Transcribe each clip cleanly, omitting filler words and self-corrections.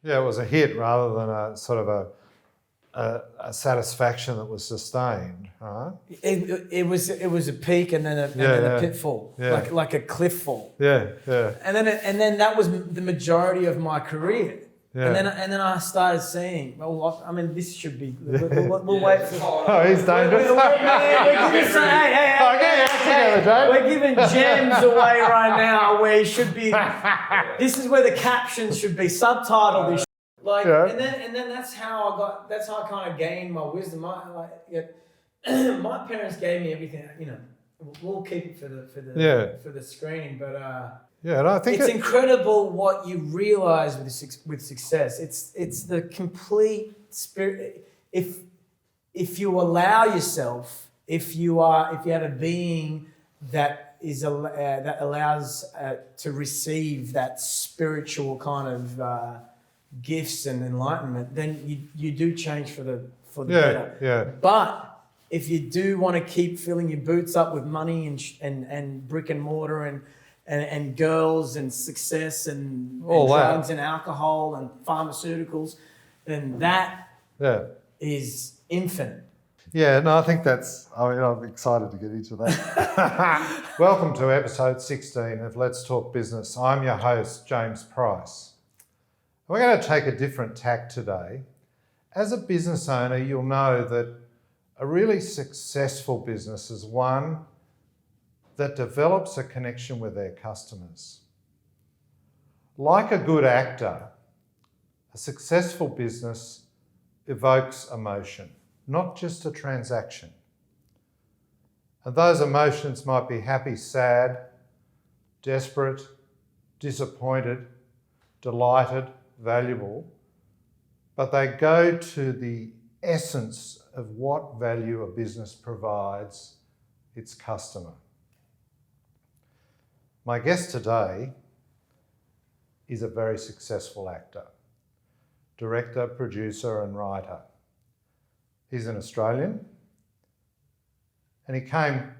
Yeah, it was a hit rather than a sort of a satisfaction that was sustained, right? It was a peak and then a pitfall, like a cliff fall. Yeah, yeah. And then that was the majority of my career. Yeah. And then I started seeing. Well, I mean, this should be. We'll wait for. Oh, he's dangerous. We're giving gems away right now. Where you should be. This is where the captions should be subtitled. And then that's how I got. That's how I kind of gained my wisdom. My parents gave me everything. You know, we'll keep it for the screening, but. Yeah, and I think it's incredible what you realise with success. It's the complete spirit. If you allow yourself, if you have a being that allows to receive that spiritual kind of gifts and enlightenment, then you do change for the better. Yeah. But if you do want to keep filling your boots up with money and brick and mortar and girls and success and drugs and alcohol and pharmaceuticals, then that is infinite. Yeah, no, I think I'm excited to get into that. Welcome to episode 16 of Let's Talk Business. I'm your host, James Price. We're going to take a different tack today. As a business owner, you'll know that a really successful business is one that develops a connection with their customers. Like a good actor, a successful business evokes emotion, not just a transaction. And those emotions might be happy, sad, desperate, disappointed, delighted, valuable, but they go to the essence of what value a business provides its customer. My guest today is a very successful actor, director, producer, and writer. He's an Australian, and he came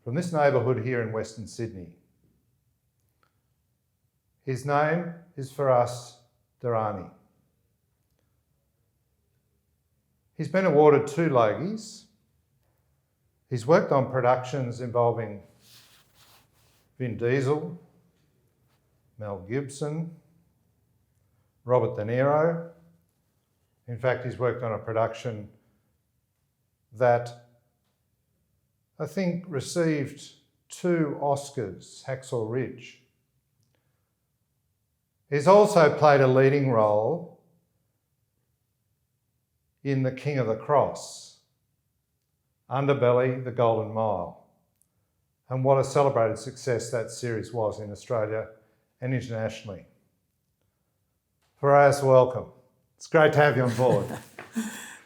from this neighbourhood here in Western Sydney. His name is Firass Dirani. He's been awarded 2 Logies. He's worked on productions involving Vin Diesel, Mel Gibson, Robert De Niro. In fact, he's worked on a production that I think received 2 Oscars, Hacksaw Ridge. He's also played a leading role in The King of the Cross, Underbelly, The Golden Mile. And what a celebrated success that series was in Australia and internationally. Firass, welcome. It's great to have you on board.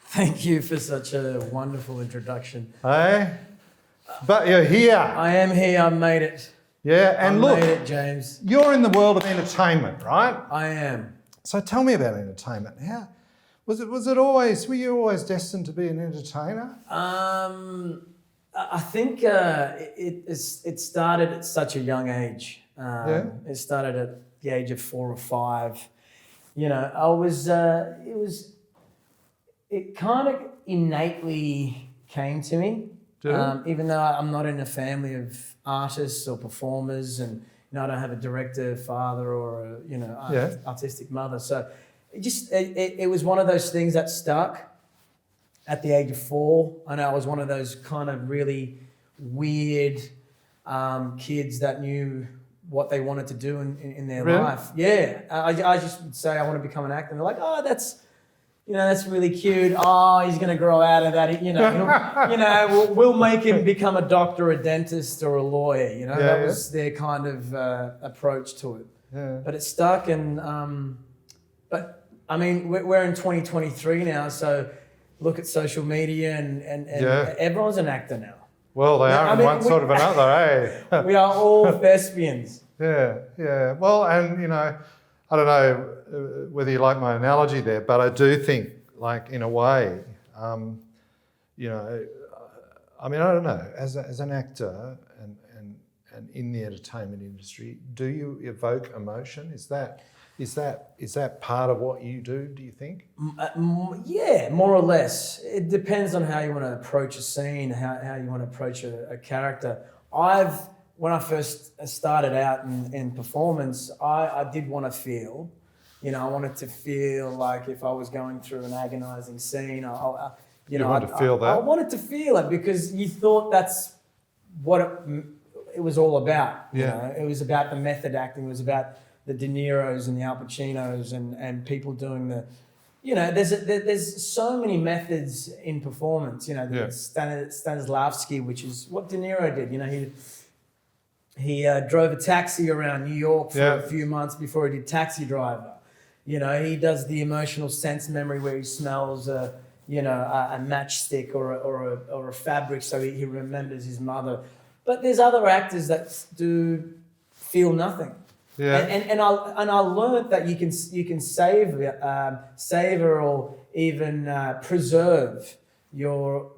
Thank you for such a wonderful introduction. Hey? But you're here. I am here. I made it. Yeah, and look, made it, James. You're in the world of entertainment, right? I am. So tell me about entertainment. How was it always? Were you always destined to be an entertainer? I think it started at such a young age. It started at the age of 4 or 5. You know, it kind of innately came to me. Even though I'm not in a family of artists or performers, and I don't have a director father or a artistic mother. So it was one of those things that stuck. At the age of 4, I know I was one of those kind of really weird kids that knew what they wanted to do in their life. Yeah, I just would say I want to become an actor. And they're like, oh, that's really cute. Oh, he's going to grow out of that. We'll make him become a doctor, a dentist, or a lawyer. That was their kind of approach to it. Yeah. But it stuck, but I mean, we're in 2023 now, so. Look at social media and everyone's an actor now. Well, they are in one sort of another, eh? We are all thespians. Yeah. Well, and, I don't know whether you like my analogy there, but I do think, like, in a way, I mean, I don't know, as an actor and in the entertainment industry, do you evoke emotion? Is that Is that part of what you do you think? Yeah, more or less. It depends on how you want to approach a scene, how you want to approach a character. When I first started out in performance, I did want to feel, I wanted to feel like if I was going through an agonizing scene, You wanted to feel that? I wanted to feel it because you thought that's what it was all about. Yeah. It was about the method acting. It was about the De Niros and the Al Pacinos and people doing the, there's so many methods in performance. Stanislavski, which is what De Niro did. He drove a taxi around New York for a few months before he did Taxi Driver. He does the emotional sense memory where he smells a matchstick or a fabric, so he remembers his mother. But there's other actors that do feel nothing. Yeah. And I learned that you can savor or even preserve your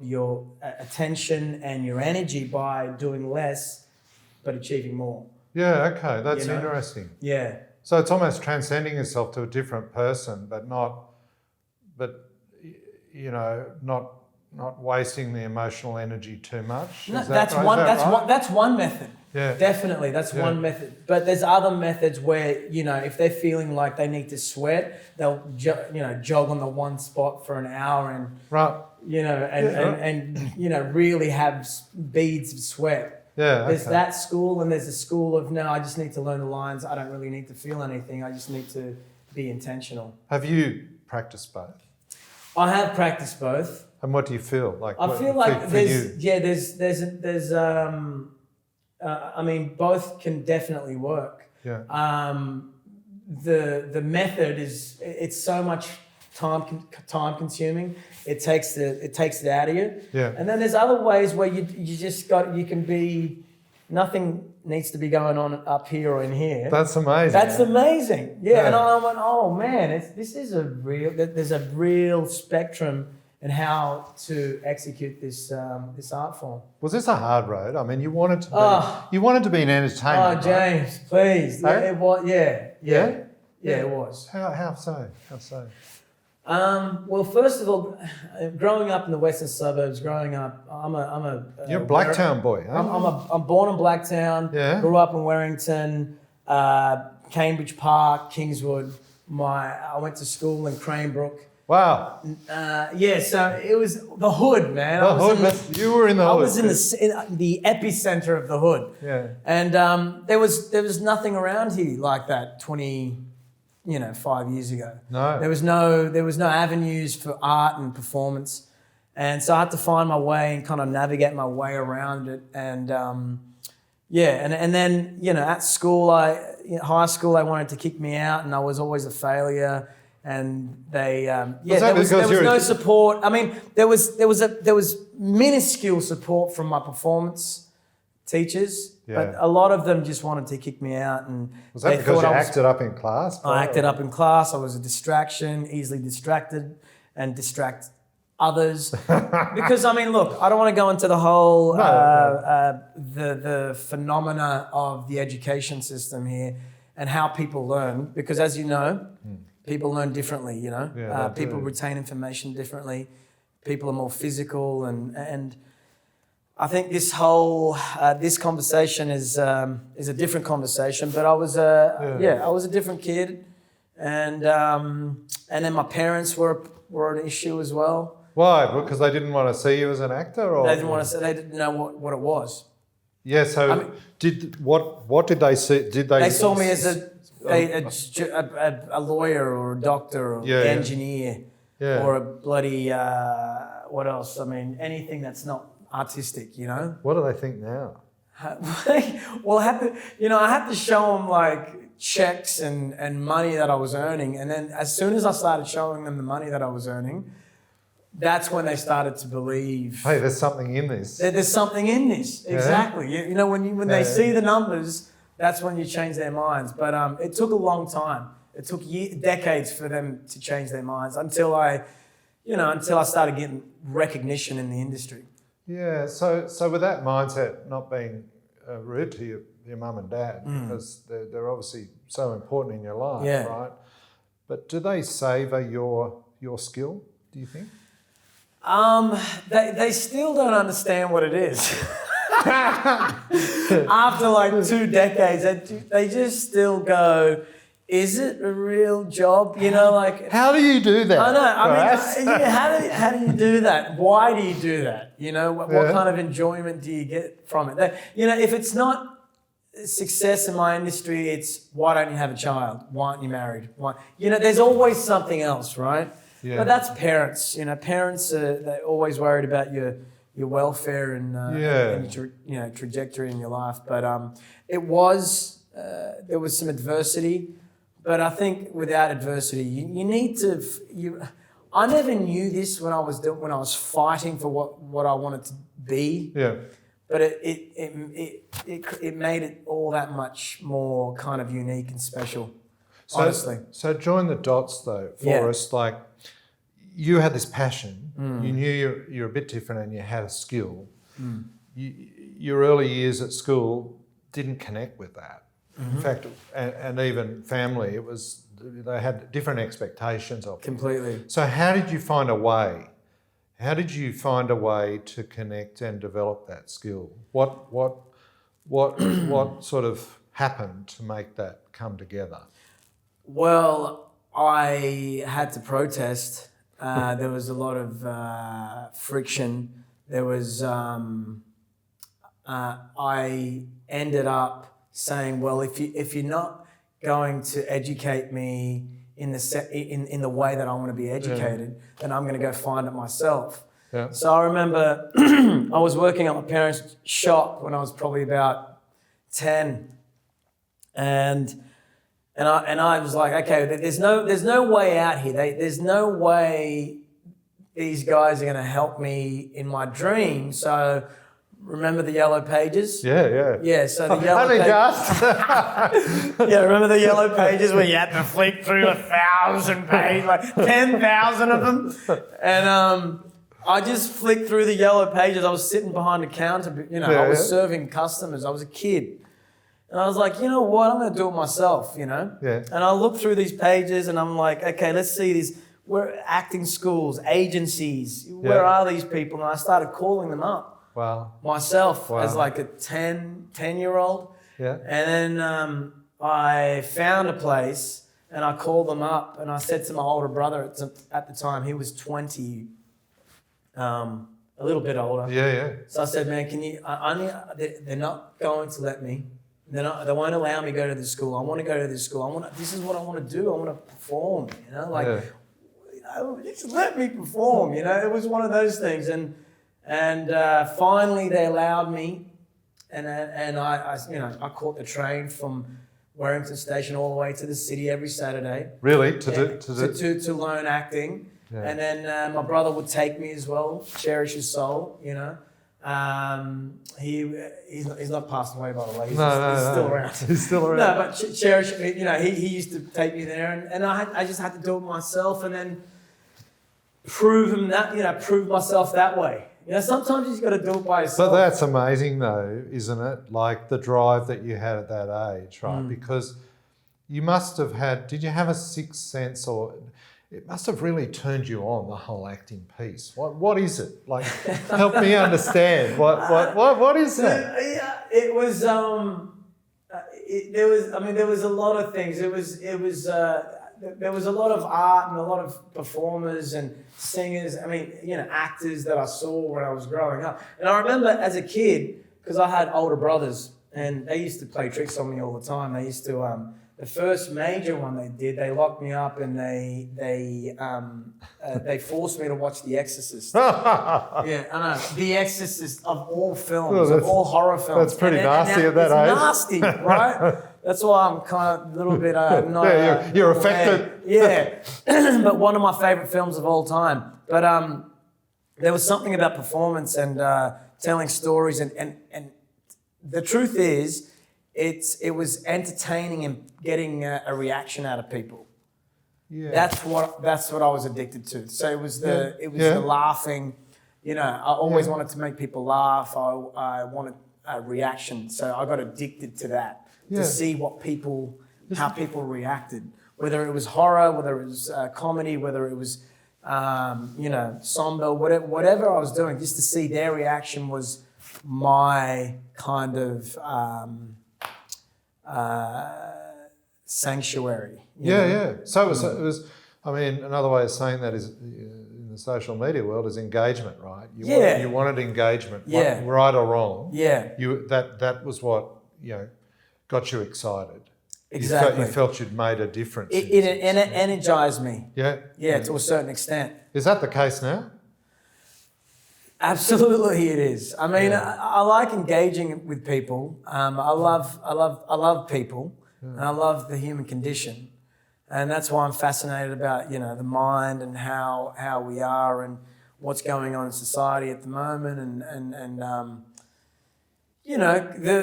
attention and your energy by doing less, but achieving more. Yeah. Okay. That's interesting. Yeah. So it's almost transcending yourself to a different person, but not wasting the emotional energy too much. No, that's one method. Yeah. Definitely, that's one method. But there's other methods where, if they're feeling like they need to sweat, they'll jog on the one spot for an hour and really have beads of sweat. Yeah. There's that school, and there's a school of no, I just need to learn the lines. I don't really need to feel anything. I just need to be intentional. Have you practiced both? I have practiced both. And what do you feel like? I feel like both can definitely work. Yeah. The method it's so much time consuming. It takes it out of you. Yeah. And then there's other ways where you can be, nothing needs to be going on up here or in here. That's amazing. That's amazing. Yeah. And I went, oh man, there's a real spectrum in how to execute this art form. Was this a hard road? I mean, you wanted to be in entertainment. Oh, James, right? please. Hey? It was, yeah, it was. How so? Well, first of all, growing up in the western suburbs, You're a Blacktown boy, huh? I'm born in Blacktown. Yeah. Grew up in Warrington, Cambridge Park, Kingswood. I went to school in Cranebrook. Wow. So it was the hood, man. You were in the hood. I was in the epicenter of the hood. Yeah. And there was nothing around here like that 5 years ago. No. There was no avenues for art and performance. And so I had to find my way and kind of navigate my way around it. And and then, at school, high school, they wanted to kick me out and I was always a failure. And they, there was no support. I mean, there was minuscule support from my performance teachers, but a lot of them just wanted to kick me out. And was that because you acted up in class? I acted up in class. I was a distraction, easily distracted, and distract others. Because I mean, look, I don't want to go into the whole the phenomena of the education system here and how people learn. Because as you know. People learn differently, people retain information differently. People are more physical and I think this whole this conversation is a different conversation. But I was I was a different kid, and then my parents were an issue as well. Why? Because they didn't want to see you as an actor, or they didn't want to. They didn't know what it was. Yeah. So what did they see? Did they? They saw me as a lawyer or a doctor or engineer or a bloody what else? I mean, anything that's not artistic, What do they think now? Well, I had to show them like checks and money that I was earning, and then as soon as I started showing them the money that I was earning, that's when they started to believe. Hey, there's something in this. There's something in this, exactly. When they see the numbers. That's when you change their minds. But it took a long time. It took decades for them to change their minds until I started getting recognition in the industry. Yeah. So with that mindset, not being rude to your mum and dad, because they're obviously so important in your life, right? But do they savour your skill, do you think? They still don't understand what it is. After like 2 decades, they just still go, is it a real job? You know, like... How do you do that? I know. I mean, how do you do that? Why do you do that? You know, what kind of enjoyment do you get from it? You know, if it's not success in my industry, it's why don't you have a child? Why aren't you married? Why? You know, there's always something else, right? Yeah. But that's parents. You know, parents they're always worried about your welfare and your trajectory in your life. But it was there was some adversity. But I think without adversity, you need to. I never knew this when I was fighting for what I wanted to be. Yeah. But it made it all that much more kind of unique and special. Honestly. So join the dots though for us. Like you had this passion. You knew you're a bit different and you had a skill. Your early years at school didn't connect with that. In fact, and even family, they had different expectations of it. Completely. So how did you find a way? How did you find a way to connect and develop that skill? What sort of happened to make that come together? Well, I had to protest. There was a lot of friction. There was. I ended up saying, well, if you're not going to educate me in the way that I want to be educated, then I'm going to go find it myself. Yeah. So I remember I was working at my parents' shop when I was probably about 10, and I was like, okay, there's no way out here. There's no way these guys are going to help me in my dream. So remember the yellow pages? Yeah. So the yellow pages. Remember the yellow pages where you had to flick through 1,000 pages, like 10,000 of them, and I just flicked through the yellow pages. I was sitting behind the counter, I was serving customers. I was a kid. And I was like, you know what? I'm going to do it myself, Yeah. And I looked through these pages and I'm like, okay, let's see these. We're acting schools, agencies. Where are these people? And I started calling them up. Wow. Myself as like a 10-year-old. Yeah. And then I found a place and I called them up and I said to my older brother at the time, he was 20, a little bit older. Yeah. So I said, man, can you, they're not going to let me. They won't allow me to go to this school. I want to go to this school. This is what I want to do. I want to perform, just let me perform, It was one of those things. And finally they allowed me, and I caught the train from Warrington Station all the way to the city every Saturday. Really? To learn acting. Yeah. And then my brother would take me as well, cherish his soul, He's not passed away, by the way. He's still around. He's still around. No, but cherish, he used to take me there, and I just had to do it myself, and then prove myself that way. Sometimes you just got to do it by yourself. But that's amazing, though, isn't it? Like the drive that you had at that age, right? Because you must have had. Did you have a sixth sense, or it must have really turned you on, the whole acting piece? What is it? Like, help me understand. What is that? It was. There was a lot of things. There was a lot of art and a lot of performers and singers, actors that I saw when I was growing up. And I remember as a kid, because I had older brothers, and they used to play tricks on me all the time. They used to, the first major one they did, they locked me up and they forced me to watch The Exorcist. Yeah, I know. The Exorcist of all films, of all horror films. That's pretty nasty at that age. It's nasty, right? That's why I'm kind of a little bit not... you're affected. Yeah. But one of my favourite films of all time. But there was something about performance and telling stories. And the truth is, it was entertaining and getting a reaction out of people. Yeah. That's what I was addicted to. So it was the laughing. I always wanted to make people laugh. I wanted a reaction. So I got addicted to that. To see how people reacted. whether it was horror, whether it was comedy, whether it was, somber, whatever I was doing, just to see their reaction was my kind of sanctuary. Yeah. So it was. I mean, another way of saying that is in the social media world is engagement, right? You wanted engagement, right or wrong. Yeah. That was what got you excited. Exactly. You felt you'd made a difference. It energized me. Yeah. To a certain extent. Is that the case now? Absolutely, it is. I mean, I like engaging with people. I love people, and I love the human condition, and that's why I'm fascinated about the mind and how we are and what's going on in society at the moment, and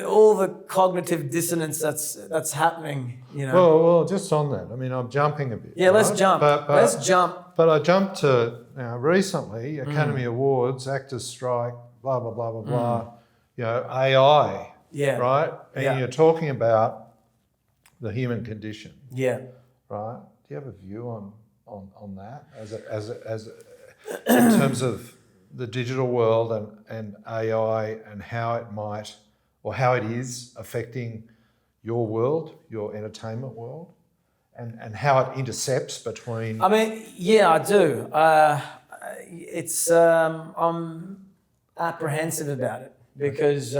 all the cognitive dissonance that's happening. Well, just on that. I mean, I'm jumping a bit. Yeah, let's jump. Let's jump. But I jumped to recently Academy Awards, actors strike, blah blah blah blah blah. AI. Yeah. Right. And you're talking about the human condition. Yeah. Right. Do you have a view on that as in terms of the digital world and AI and how it might or how it is affecting your world, your entertainment world, and how it intercepts between... I mean, yeah, I do. I'm apprehensive about it because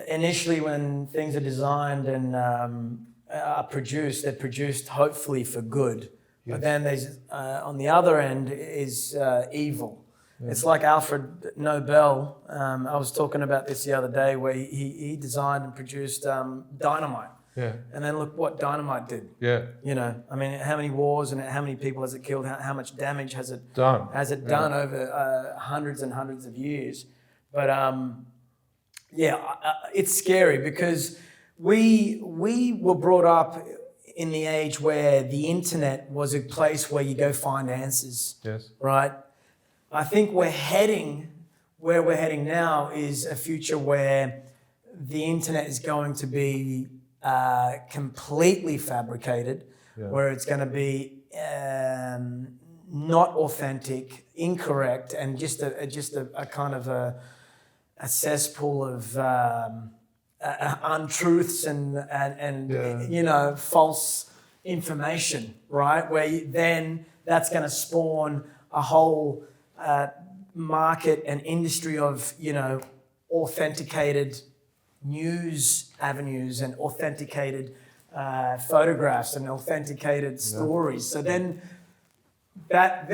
initially when things are designed and are produced, they're produced hopefully for good. Yes. But then there's, on the other end is evil. Yeah. It's like Alfred Nobel. I was talking about this the other day where he designed and produced dynamite. Yeah. And then look what dynamite did. Yeah. I mean, how many wars and how many people has it killed? How much damage has it done? Done over hundreds and hundreds of years? But it's scary because we were brought up in the age where the internet was a place where you go find answers. Yes. Right? I think where we're heading now is a future where the internet is going to be completely fabricated, where it's going to be not authentic, incorrect, and just a kind of a cesspool of untruths and false information, right? Where then that's going to spawn a whole market and industry of authenticated news avenues and authenticated photographs and authenticated stories. So then that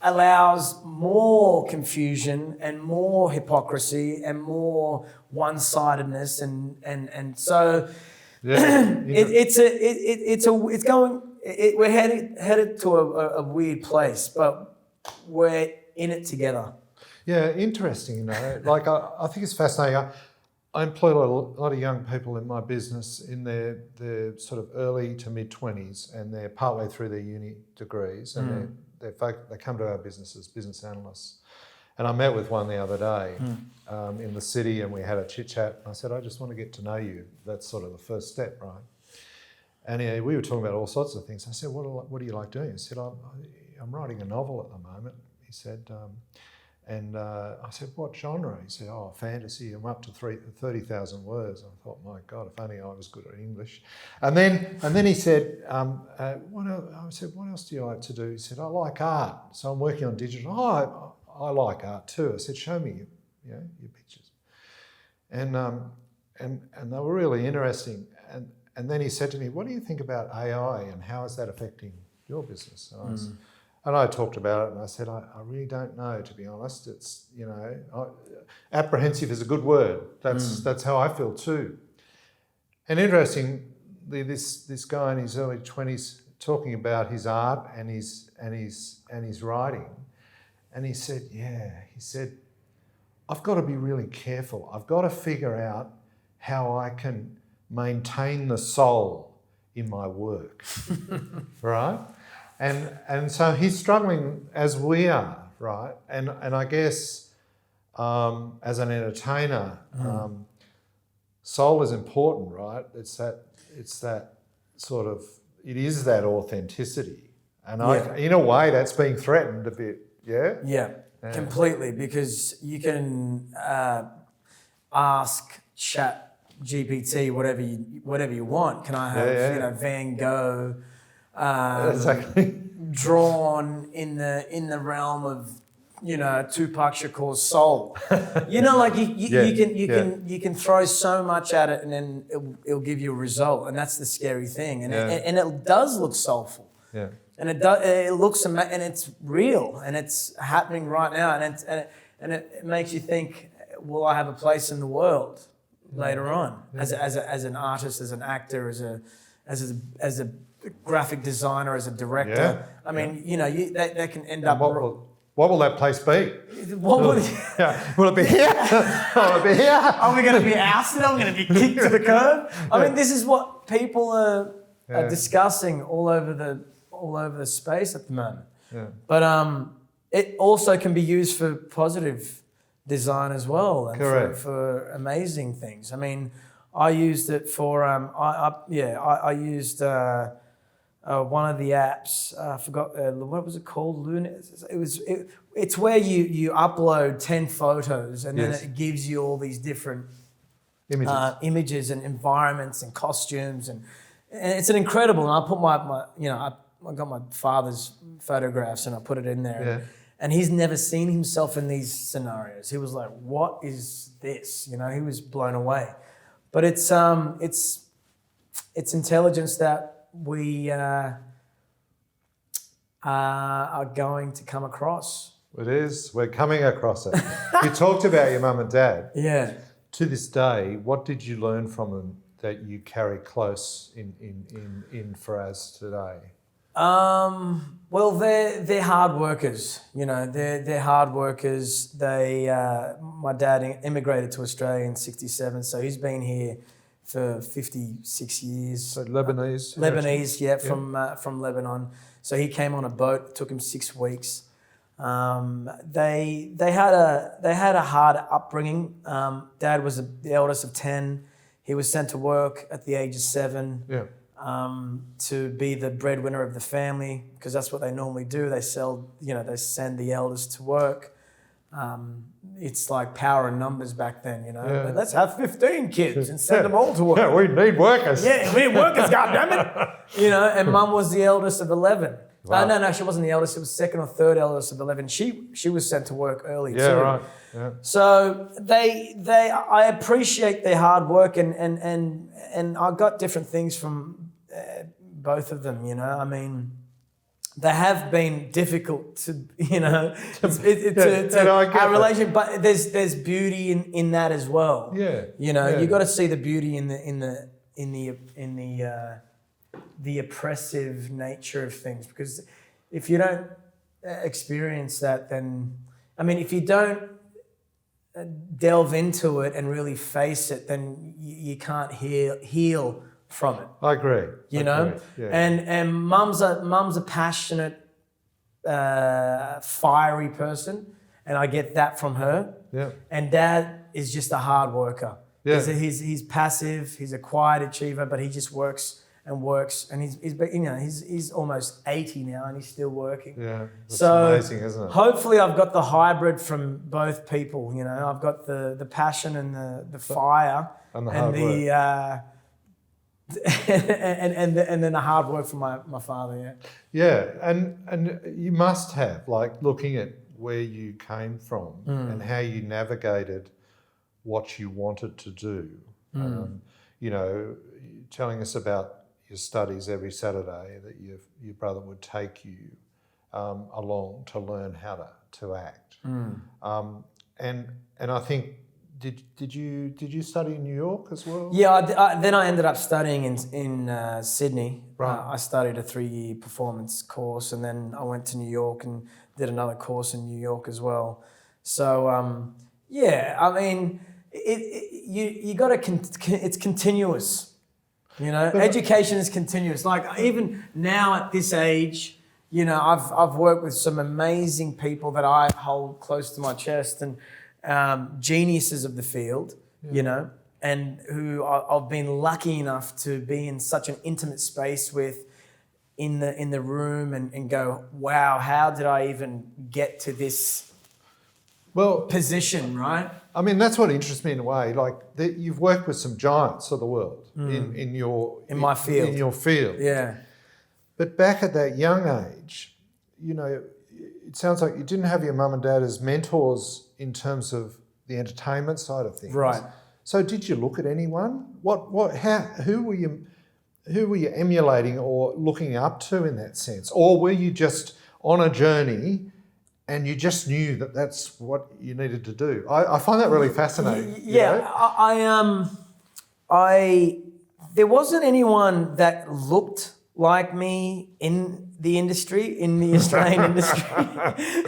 allows more confusion and more hypocrisy and more one-sidedness and so we're headed to a weird place, but we're in it together. Yeah, interesting, Like, I think it's fascinating. I employ a lot of young people in my business in their sort of early to mid-20s, and they're partway through their uni degrees, and they come to our business as business analysts. And I met with one the other day in the city, and we had a chit-chat. I said, I just want to get to know you. That's sort of the first step, right? And we were talking about all sorts of things. I said, what do you like doing? He said, I'm writing a novel at the moment. He said... And I said, what genre? He said, fantasy. I'm up to 30,000 words. I thought, my God, if only I was good at English. And then he said, what else? I said, what else do you like to do? He said, I like art. So I'm working on digital. I like art too. I said, show me your pictures. And they were really interesting. And then he said to me, what do you think about AI and how is that affecting your business? And I talked about it and I said, I really don't know, to be honest. It's, apprehensive is a good word. That's how I feel too. And interestingly, this guy in his early 20s talking about his art and his writing. And he said, I've got to be really careful. I've got to figure out how I can maintain the soul in my work, right? And so he's struggling as we are, right? And I guess as an entertainer, soul is important, right? It's that sort of, it is that authenticity. And in a way, that's being threatened a bit, yeah? Yeah, completely, because you can ask Chat GPT whatever you want. Can I have Van Gogh Exactly. drawn in the realm of Tupac Shakur's soul? Like you can throw so much at it, and then it'll give you a result, and that's the scary thing. And it does look soulful. Yeah. And it looks and it's real, and it's happening right now, and it makes you think, will I have a place in the world later on as an artist, as an actor, as a graphic designer, as a director? Yeah. I mean, they can end up. What will that place be? What will Will it be here? Will it be here? Are we going to be ousted? Are we going to be kicked to the curb? I mean, this is what people are discussing all over the space at the moment. Yeah. But it also can be used for positive design as well, and for amazing things. I mean, I used it for I used one of the apps. I forgot what was it called. Luna. It's where you upload 10 photos, and then it gives you all these different images and environments and costumes, and it's an incredible. And I put I got my father's photographs and I put it in there. Yeah. And he's never seen himself in these scenarios. He was like, "What is this?" He was blown away. But it's intelligence that we are going to come across. It is. We're coming across it. You talked about your mum and dad. Yeah. To this day, what did you learn from them that you carry close in Firass today? Well, they're hard workers. They're hard workers. My dad immigrated to Australia in '67, so he's been here for 56 years. So Lebanese. From Lebanon. So he came on a boat. It took him 6 weeks. They had a hard upbringing. Dad was the eldest of 10. He was sent to work at the age of 7. Yeah. To be the breadwinner of the family, because that's what they normally do. They they send the eldest to work. It's like power in numbers back then, But let's have 15 kids and send them all to work. Yeah, we need workers. Yeah, we need workers, goddammit. And Mum was the eldest of 11. Wow. No, she wasn't the eldest. It was second or third eldest of 11. She was sent to work early too. Yeah, right. Yeah. So I appreciate their hard work, and I got different things from both of them. I mean, they have been difficult to our relationship, but there's beauty in that as well. Yeah. You got to see the beauty in the oppressive nature of things, because if you don't experience that, then if you don't delve into it and really face it, then you can't heal from it. I agree. Yeah. And mum's a passionate, fiery person, and I get that from her. Yeah. And dad is just a hard worker. Yeah. He's passive. He's a quiet achiever, but he just works and works. And he's almost 80 now, and he's still working. Yeah. That's amazing, isn't it? Hopefully, I've got the hybrid from both people. I've got the passion and the fire and the hard work. and then the hard work from my father, yeah, and you must have, like, looking at where you came from and how you navigated what you wanted to do. Telling us about your studies every Saturday, that your brother would take you along to learn how to act, and I think. Did you study in New York as well? Yeah, then I ended up studying in Sydney. Right. I studied a 3-year performance course, and then I went to New York and did another course in New York as well. So you got to. It's continuous. Education is continuous. Like, even now at this age, I've worked with some amazing people that I hold close to my chest, and geniuses of the field, and who I've been lucky enough to be in such an intimate space with in the room and go, wow, how did I even get to this position, right? I mean, that's what interests me in a way. Like you've worked with some giants of the world in my field. In your field. Yeah. But back at that young age, you know, it sounds like you didn't have your mum and dad as mentors in terms of the entertainment side of things. Right. So did you look at anyone? Who were you emulating or looking up to in that sense? Or were you just on a journey and you just knew that that's what you needed to do? I find that really fascinating. Yeah, there wasn't anyone that looked like me in the industry, in the Australian industry.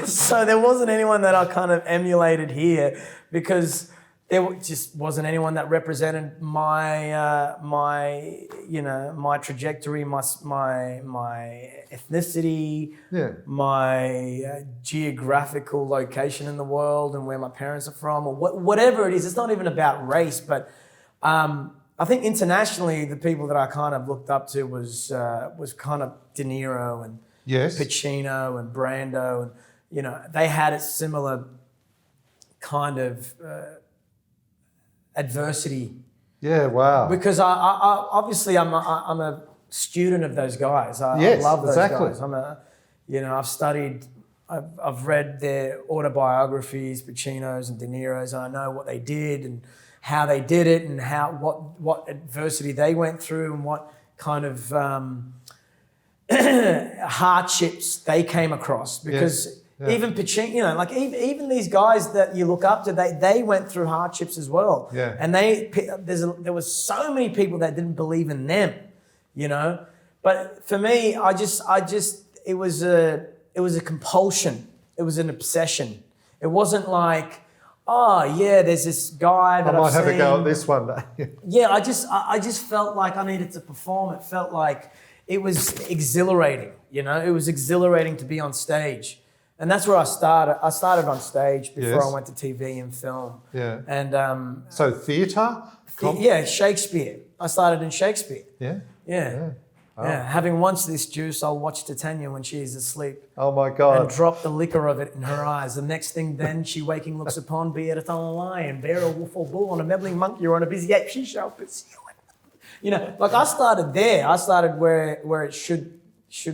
So there wasn't anyone that I kind of emulated here because there just wasn't anyone that represented my my trajectory, my ethnicity, my geographical location in the world, and where my parents are from, or whatever it is. It's not even about race, but I think internationally, the people that I kind of looked up to was kind of De Niro and Pacino and Brando, and you know they had a similar kind of adversity. Yeah, wow. Because I obviously I'm a student of those guys. I love those guys. I've studied, I've read their autobiographies, Pacino's and De Niro's, and I know what they did and how they did it and what adversity they went through and what kind of hardships they came across. Because even Pacino, like even these guys that you look up to, they went through hardships as well. Yeah. And there was so many people that didn't believe in them, you know. But for me, it was a compulsion. It was an obsession. It wasn't like, oh yeah, there's this guy that I might have a go at this one day. Yeah, I just felt like I needed to perform. It felt like it was exhilarating, you know. It was exhilarating to be on stage. And that's where I started. I started on stage before I went to TV and film. Yeah. And so theatre? Shakespeare. I started in Shakespeare. Yeah. Yeah. Oh. Yeah. Having once this juice, I'll watch Titania when she is asleep. Oh my God. And drop the liquor of it in her eyes. The next thing then she waking looks upon, be it a lion, bear a wolf or bull, on a meddling monkey or on a busy ape, she shall pursue it. You know, like I started there. I started where it should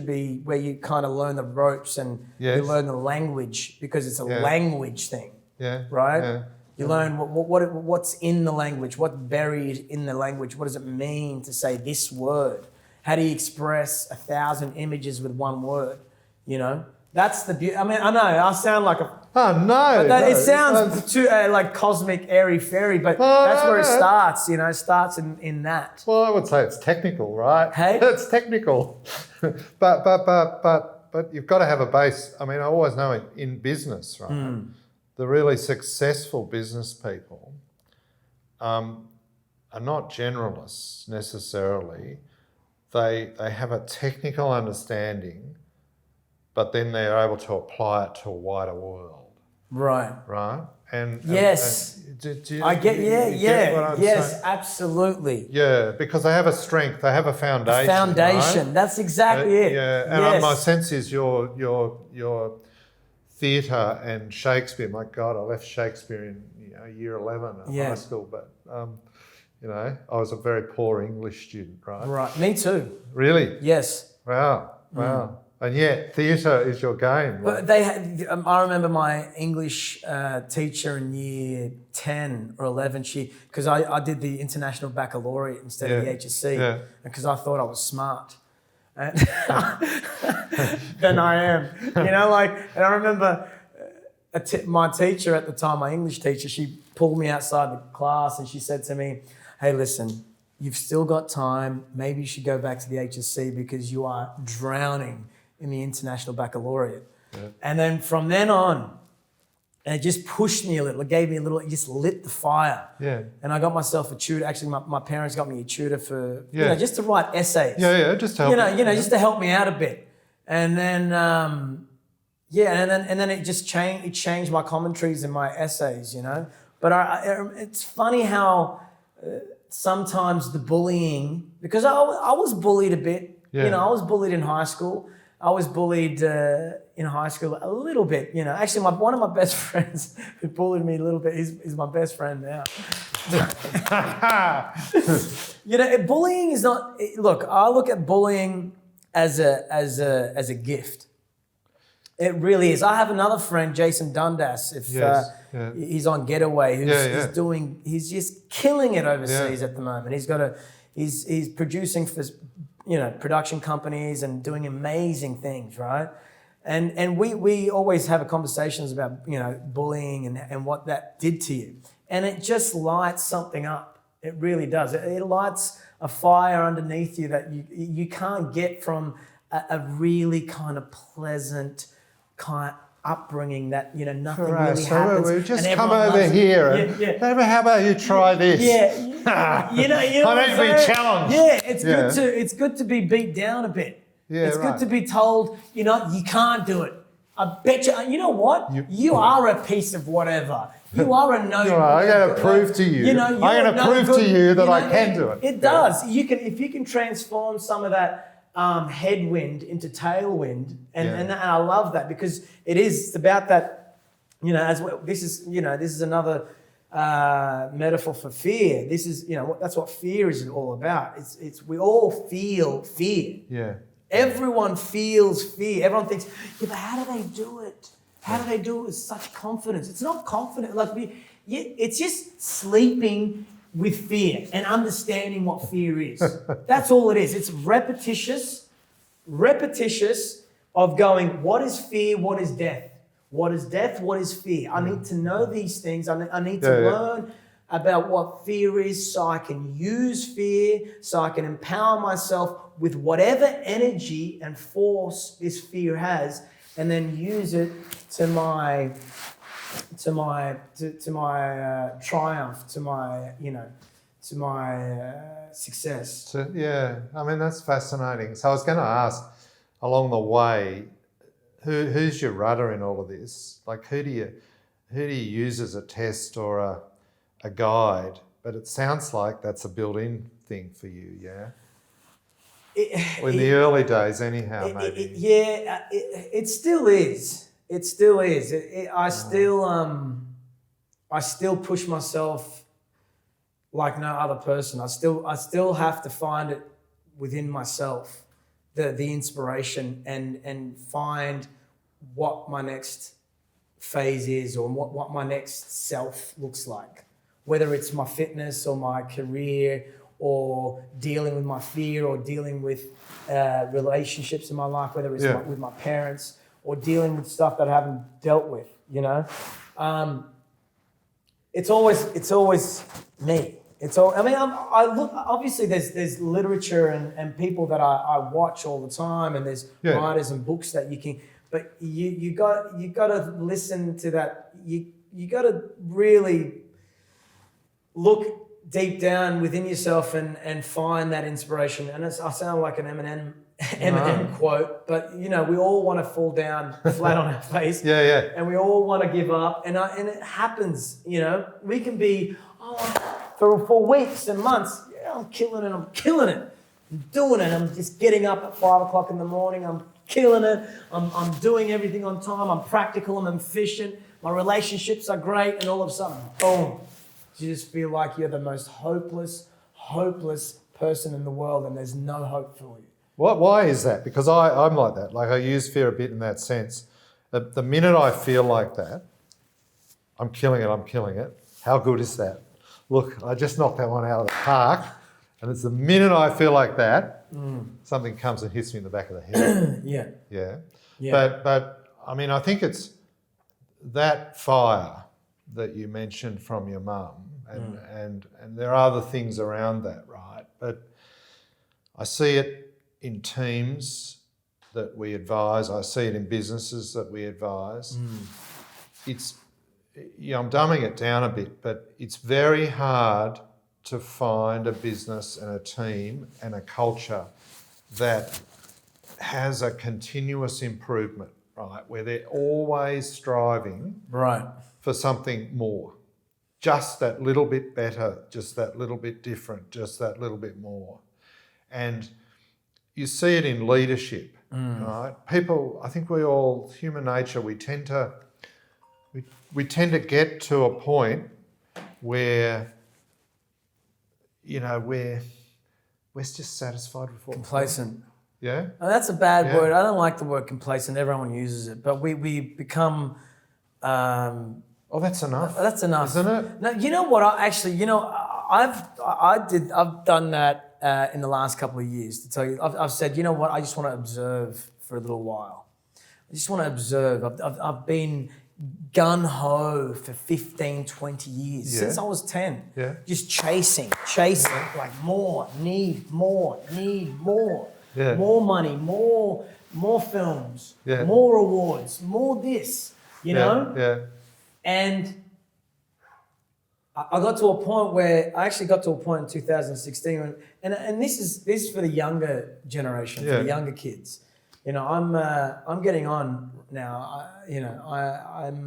be, where you kind of learn the ropes and you learn the language, because it's a language thing. Yeah. Right? Yeah. You learn what's in the language, what's buried in the language. What does it mean to say this word? How do you express 1,000 images with one word? You know, that's the beauty. I mean, I know I sound like a... Oh, no. It sounds too like cosmic, airy, fairy, but that's where it starts, you know, it starts in that. Well, I would say it's technical, right? Hey? It's technical. but you've got to have a base. I mean, I always know in business, right? The really successful business people are not generalists necessarily. They have a technical understanding, but then they're able to apply it to a wider world. Right. Right. And yes. I get. Yes, absolutely. Yeah, because they have a strength. They have a foundation. Right? That's exactly it. Yeah, and my sense is your theatre and Shakespeare. My God, I left Shakespeare in year 11 at high school, but. I was a very poor English student, right? Right, me too. Really? Yes. Wow. And yet, theatre is your game. But I remember my English teacher in year 10 or 11, because I did the International Baccalaureate instead of the HSC, because I thought I was smart. And then I am. And I remember my teacher at the time, my English teacher, she pulled me outside the class and she said to me, hey, listen, you've still got time. Maybe you should go back to the HSC because you are drowning in the International Baccalaureate. Yeah. And then from then on, and it just pushed me a little. It gave me it just lit the fire. Yeah. And I got myself a tutor. Actually, my parents got me a tutor for, just to write essays. Yeah, just to help just to help me out a bit. And then, and then it just changed. It changed my commentaries and my essays, But it's funny how sometimes the bullying, because I was bullied a bit. Yeah. You know, I was bullied in high school. I was bullied in high school a little bit. You know, actually, one of my best friends who bullied me a little bit is my best friend now. You know, bullying is not. Look, I look at bullying as a gift. It really is. I have another friend, Jason Dundas. He's on Getaway, he's just killing it overseas at the moment. He's producing for, you know, production companies and doing amazing things, right? And we always have conversations about, you know, bullying and what that did to you. And it just lights something up. It really does. It lights a fire underneath you that you can't get from a really kind of pleasant kind of upbringing that, you know, nothing really happens. So we just come over here and how about you try this? Yeah. you know I need to be challenged. Yeah, it's good to be beat down a bit. Yeah, it's good to be told, you know, you can't do it. I bet you know what? You are a piece of whatever. You are a no. I'm going to prove to you. You know, I'm going to prove to you that I can do it. It does. If you can transform some of that headwind into tailwind, and I love that, because it's about that. You know, as well, this is another metaphor for fear. This is, you know, that's what fear is all about. It's we all feel fear. Yeah. Everyone feels fear. Everyone thinks, yeah, but how do they do it? How do they do it with such confidence? It's not confident. It's just sleeping with fear and understanding what fear is. That's all it is. It's repetitious of going, what is fear? What is death? What is death? What is fear? I need to know these things. I need to learn about what fear is, so I can use fear, so I can empower myself with whatever energy and force this fear has, and then use it to my triumph, to my success. So, yeah, I mean, that's fascinating. So I was going to ask, along the way, who's your rudder in all of this? Like, who do you use as a test or a guide? But it sounds like that's a built-in thing for you, yeah? In the early days, anyhow, maybe. It still is. It still is. I still push myself like no other person. I still have to find it within myself, the inspiration, and find what my next phase is, or what my next self looks like. Whether it's my fitness or my career, or dealing with my fear, or dealing with relationships in my life, whether it's with my parents, or dealing with stuff that I haven't dealt with, you know. It's always me. I look, obviously there's literature and people that I watch all the time, and there's writers and books that you can, but you got to listen to that. You got to really look deep down within yourself and find that inspiration. And I sound like an Eminem quote, but you know, we all want to fall down flat on our face. And we all want to give up. And it happens, you know. We can be for weeks and months, I'm killing it. I'm doing it. I'm just getting up at 5 o'clock in the morning. I'm killing it. I'm doing everything on time. I'm practical. I'm efficient. My relationships are great. And all of a sudden, boom. You just feel like you're the most hopeless person in the world, and there's no hope for you. Why is that? Because I'm like that. Like, I use fear a bit in that sense. The minute I feel like that, I'm killing it. How good is that? Look, I just knocked that one out of the park, and it's the minute I feel like that, something comes and hits me in the back of the head. Yeah. But I mean, I think it's that fire that you mentioned from your mum, and there are other things around that, right? But I see it in teams that we advise. I see it in businesses that we advise. It's, I'm dumbing it down a bit, but it's very hard to find a business and a team and a culture that has a continuous improvement, right? Where they're always striving for something more. just that little bit better, just that little bit different, just that little bit more. And you see it in leadership, right? People, I think human nature, we tend to get to a point where, we're just satisfied with what Complacent. Yeah. And that's a bad word. I don't like the word complacent. Everyone uses it, but we become. That's enough. That's enough, isn't it? No, you know what? I've done that in the last couple of years. To tell you, I've said, you know what? I just want to observe for a little while. I just want to observe. I've been gun ho for 15, 20 years since I was 10. Yeah. Just chasing, like more, need more. Yeah. More money, more films, Yeah. more awards, more this, you know? Yeah. And I got to a point where I actually got to a point in 2016 and this is for the younger generation, for the younger kids. I'm getting on now. I'm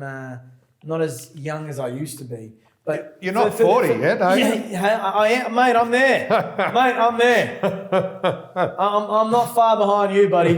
not as young as I used to be. But you're not 40 yet, are you? Yeah, I am, mate. I'm there, mate. I'm there. I'm not far behind you, buddy.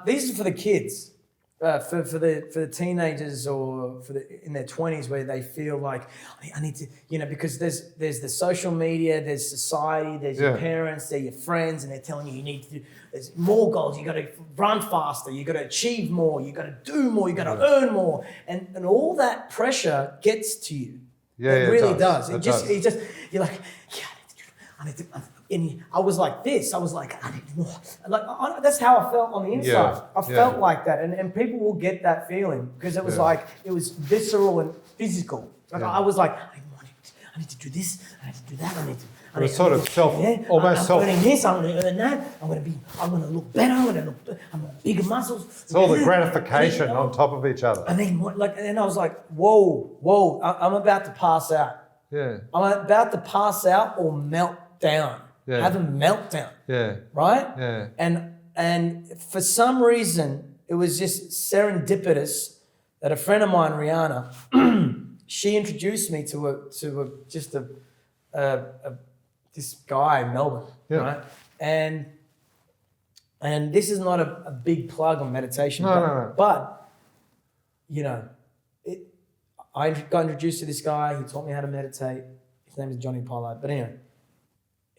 These are for the kids, for the teenagers or in their 20s where they feel like I need to, because there's the social media, there's society, there's your parents, they're your friends, and they're telling you need to do. There's more goals. You got to run faster. You got to achieve more. You got to do more. You got to earn more, and all that pressure gets to you. Yeah, it really does. It just you're like, I need to. And I was like this. I was like, I need more. That's how I felt on the inside. Yeah, I felt like that, and people will get that feeling because it was like it was visceral and physical. I was like, I need to do this. I need to do that. I'm going to earning this. I'm going to earn that. I'm going to look better. I'm going to bigger muscles. It's all the gratification on top of each other. And I was like, whoa, I'm about to pass out. Yeah. I'm about to pass out or melt down. Yeah. Have a meltdown. Yeah. Right? Yeah. And for some reason, it was just serendipitous that a friend of mine, Rihanna, she introduced me to this guy in Melbourne, right? And this is not a big plug on meditation, but I got introduced to this guy. He taught me how to meditate. His name is Johnny Pollard. But anyway,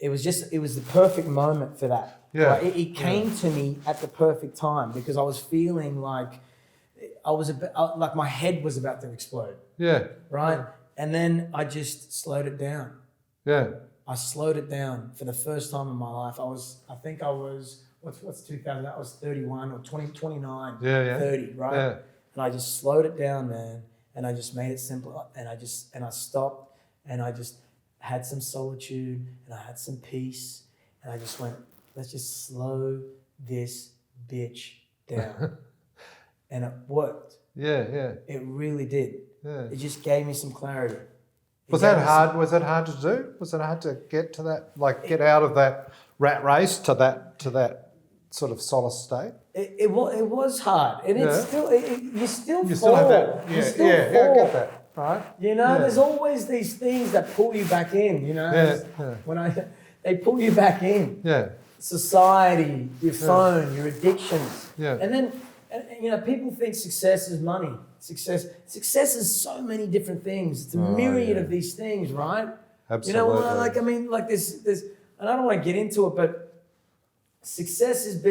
it was the perfect moment for that. Yeah. Right? It came to me at the perfect time because I was feeling like like my head was about to explode. Yeah. Right? And then I just slowed it down. Yeah. I slowed it down for the first time in my life. What's 2000? That was 31 or 29, 30, right? Yeah. And I just slowed it down, man. And I just made it simple. And I stopped and I just had some solitude and I had some peace. And I just went, let's just slow this bitch down. And it worked. Yeah. It really did. Yeah. It just gave me some clarity. Was that hard? Was it hard to do? Was it hard to get to that, get out of that rat race to that sort of solace state? It was hard, and it's still you still have that. You still fall. I get that. Right. There's always these things that pull you back in. When they pull you back in. Yeah. Society, your phone, your addictions. Yeah. And then people think success is money. Success is so many different things. It's a myriad of these things, right? Absolutely. There's, and I don't want to get into it, but success is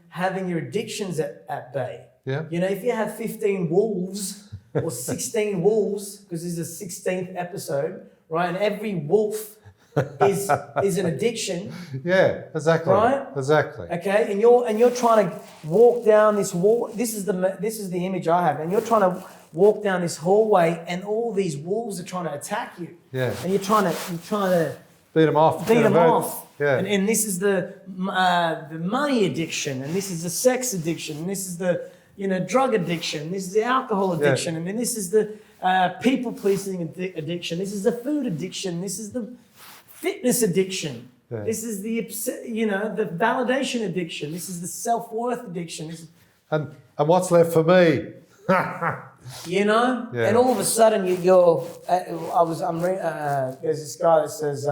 having your addictions at bay. Yeah. If you have 15 wolves or 16 wolves, because this is a 16th episode, right? And every wolf is an addiction. Yeah, exactly. Right? Exactly. Okay, and you're trying to walk down this wall. This is the image I have, and you're trying to walk down this hallway, and all these wolves are trying to attack you. Yeah. And you're trying to beat them off. Yeah. And this is the money addiction, and this is the sex addiction, and this is the drug addiction, this is the alcohol addiction, and then this is the people pleasing addiction. This is the food addiction. This is the fitness addiction. Yeah. This is the validation addiction. This is the self-worth addiction. And what's left for me? You know, Yeah. and all of a sudden there's this guy that says,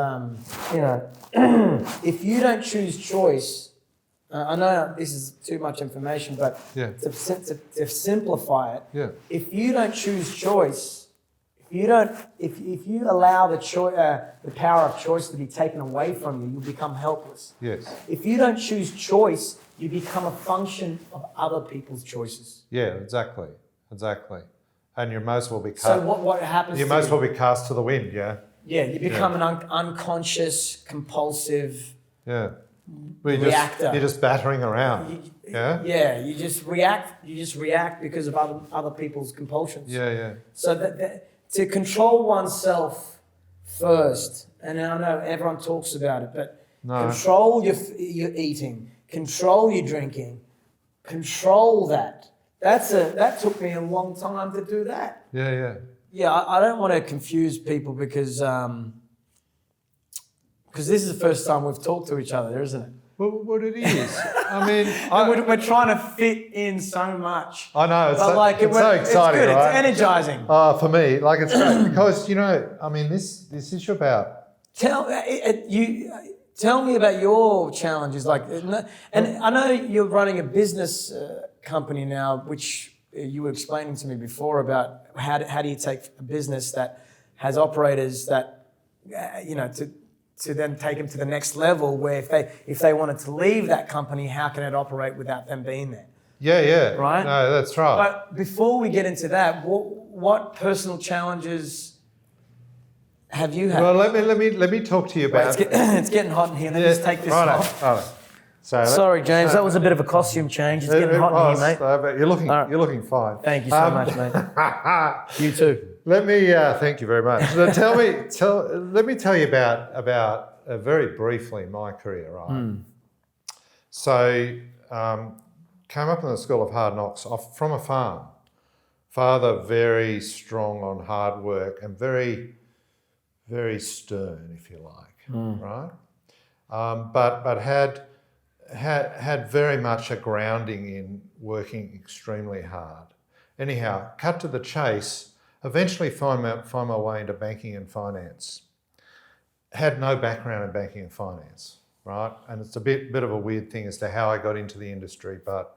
you know, if you don't choose choice, I know this is too much information, but Yeah. to simplify it, Yeah. if you don't choose choice, if you allow the power of choice to be taken away from you, you become helpless. Yes. If you don't choose choice, you become a function of other people's choices. Yeah, exactly. And you may as well be cast. So what happens? You may as well be cast to the wind, yeah? Yeah, you become an unconscious, compulsive You're just battering around. Yeah? Yeah, you just react because of other people's compulsions. Yeah. So that to control oneself first, and I know everyone talks about it, but control your eating, control your drinking, control that. That took me a long time to do that. Yeah. Yeah, I don't want to confuse people because this is the first time we've talked to each other, isn't it? Well, what it is. I mean, we're trying to fit in so much. I know, it's so exciting, it's good, right? It's energizing. For me, like it's great because, you know, I mean, this issue about... Tell me about your challenges. And I know you're running a business company now, which you were explaining to me before about how do you take a business that has operators that, you know, to then take them to the next level where if they wanted to leave that company, how can it operate without them being there? Yeah. Right? No, that's right. But before we get into that, what personal challenges have you had? Well, let me talk to you about... It's getting hot in here. Let me just take this off. Right. So sorry, James. That was a bit of a costume change. It's getting hot in here, mate. But you're looking fine. Thank you so much, mate. You too. Let me thank you very much. So let me tell you about very briefly my career. Right. So came up in the school of hard knocks from a farm. Father very strong on hard work and very, very stern, if you like. Right. But had very much a grounding in working extremely hard. Anyhow, cut to the chase. Eventually find my way into banking and finance. Had no background in banking and finance, right? And it's a bit of a weird thing as to how I got into the industry, but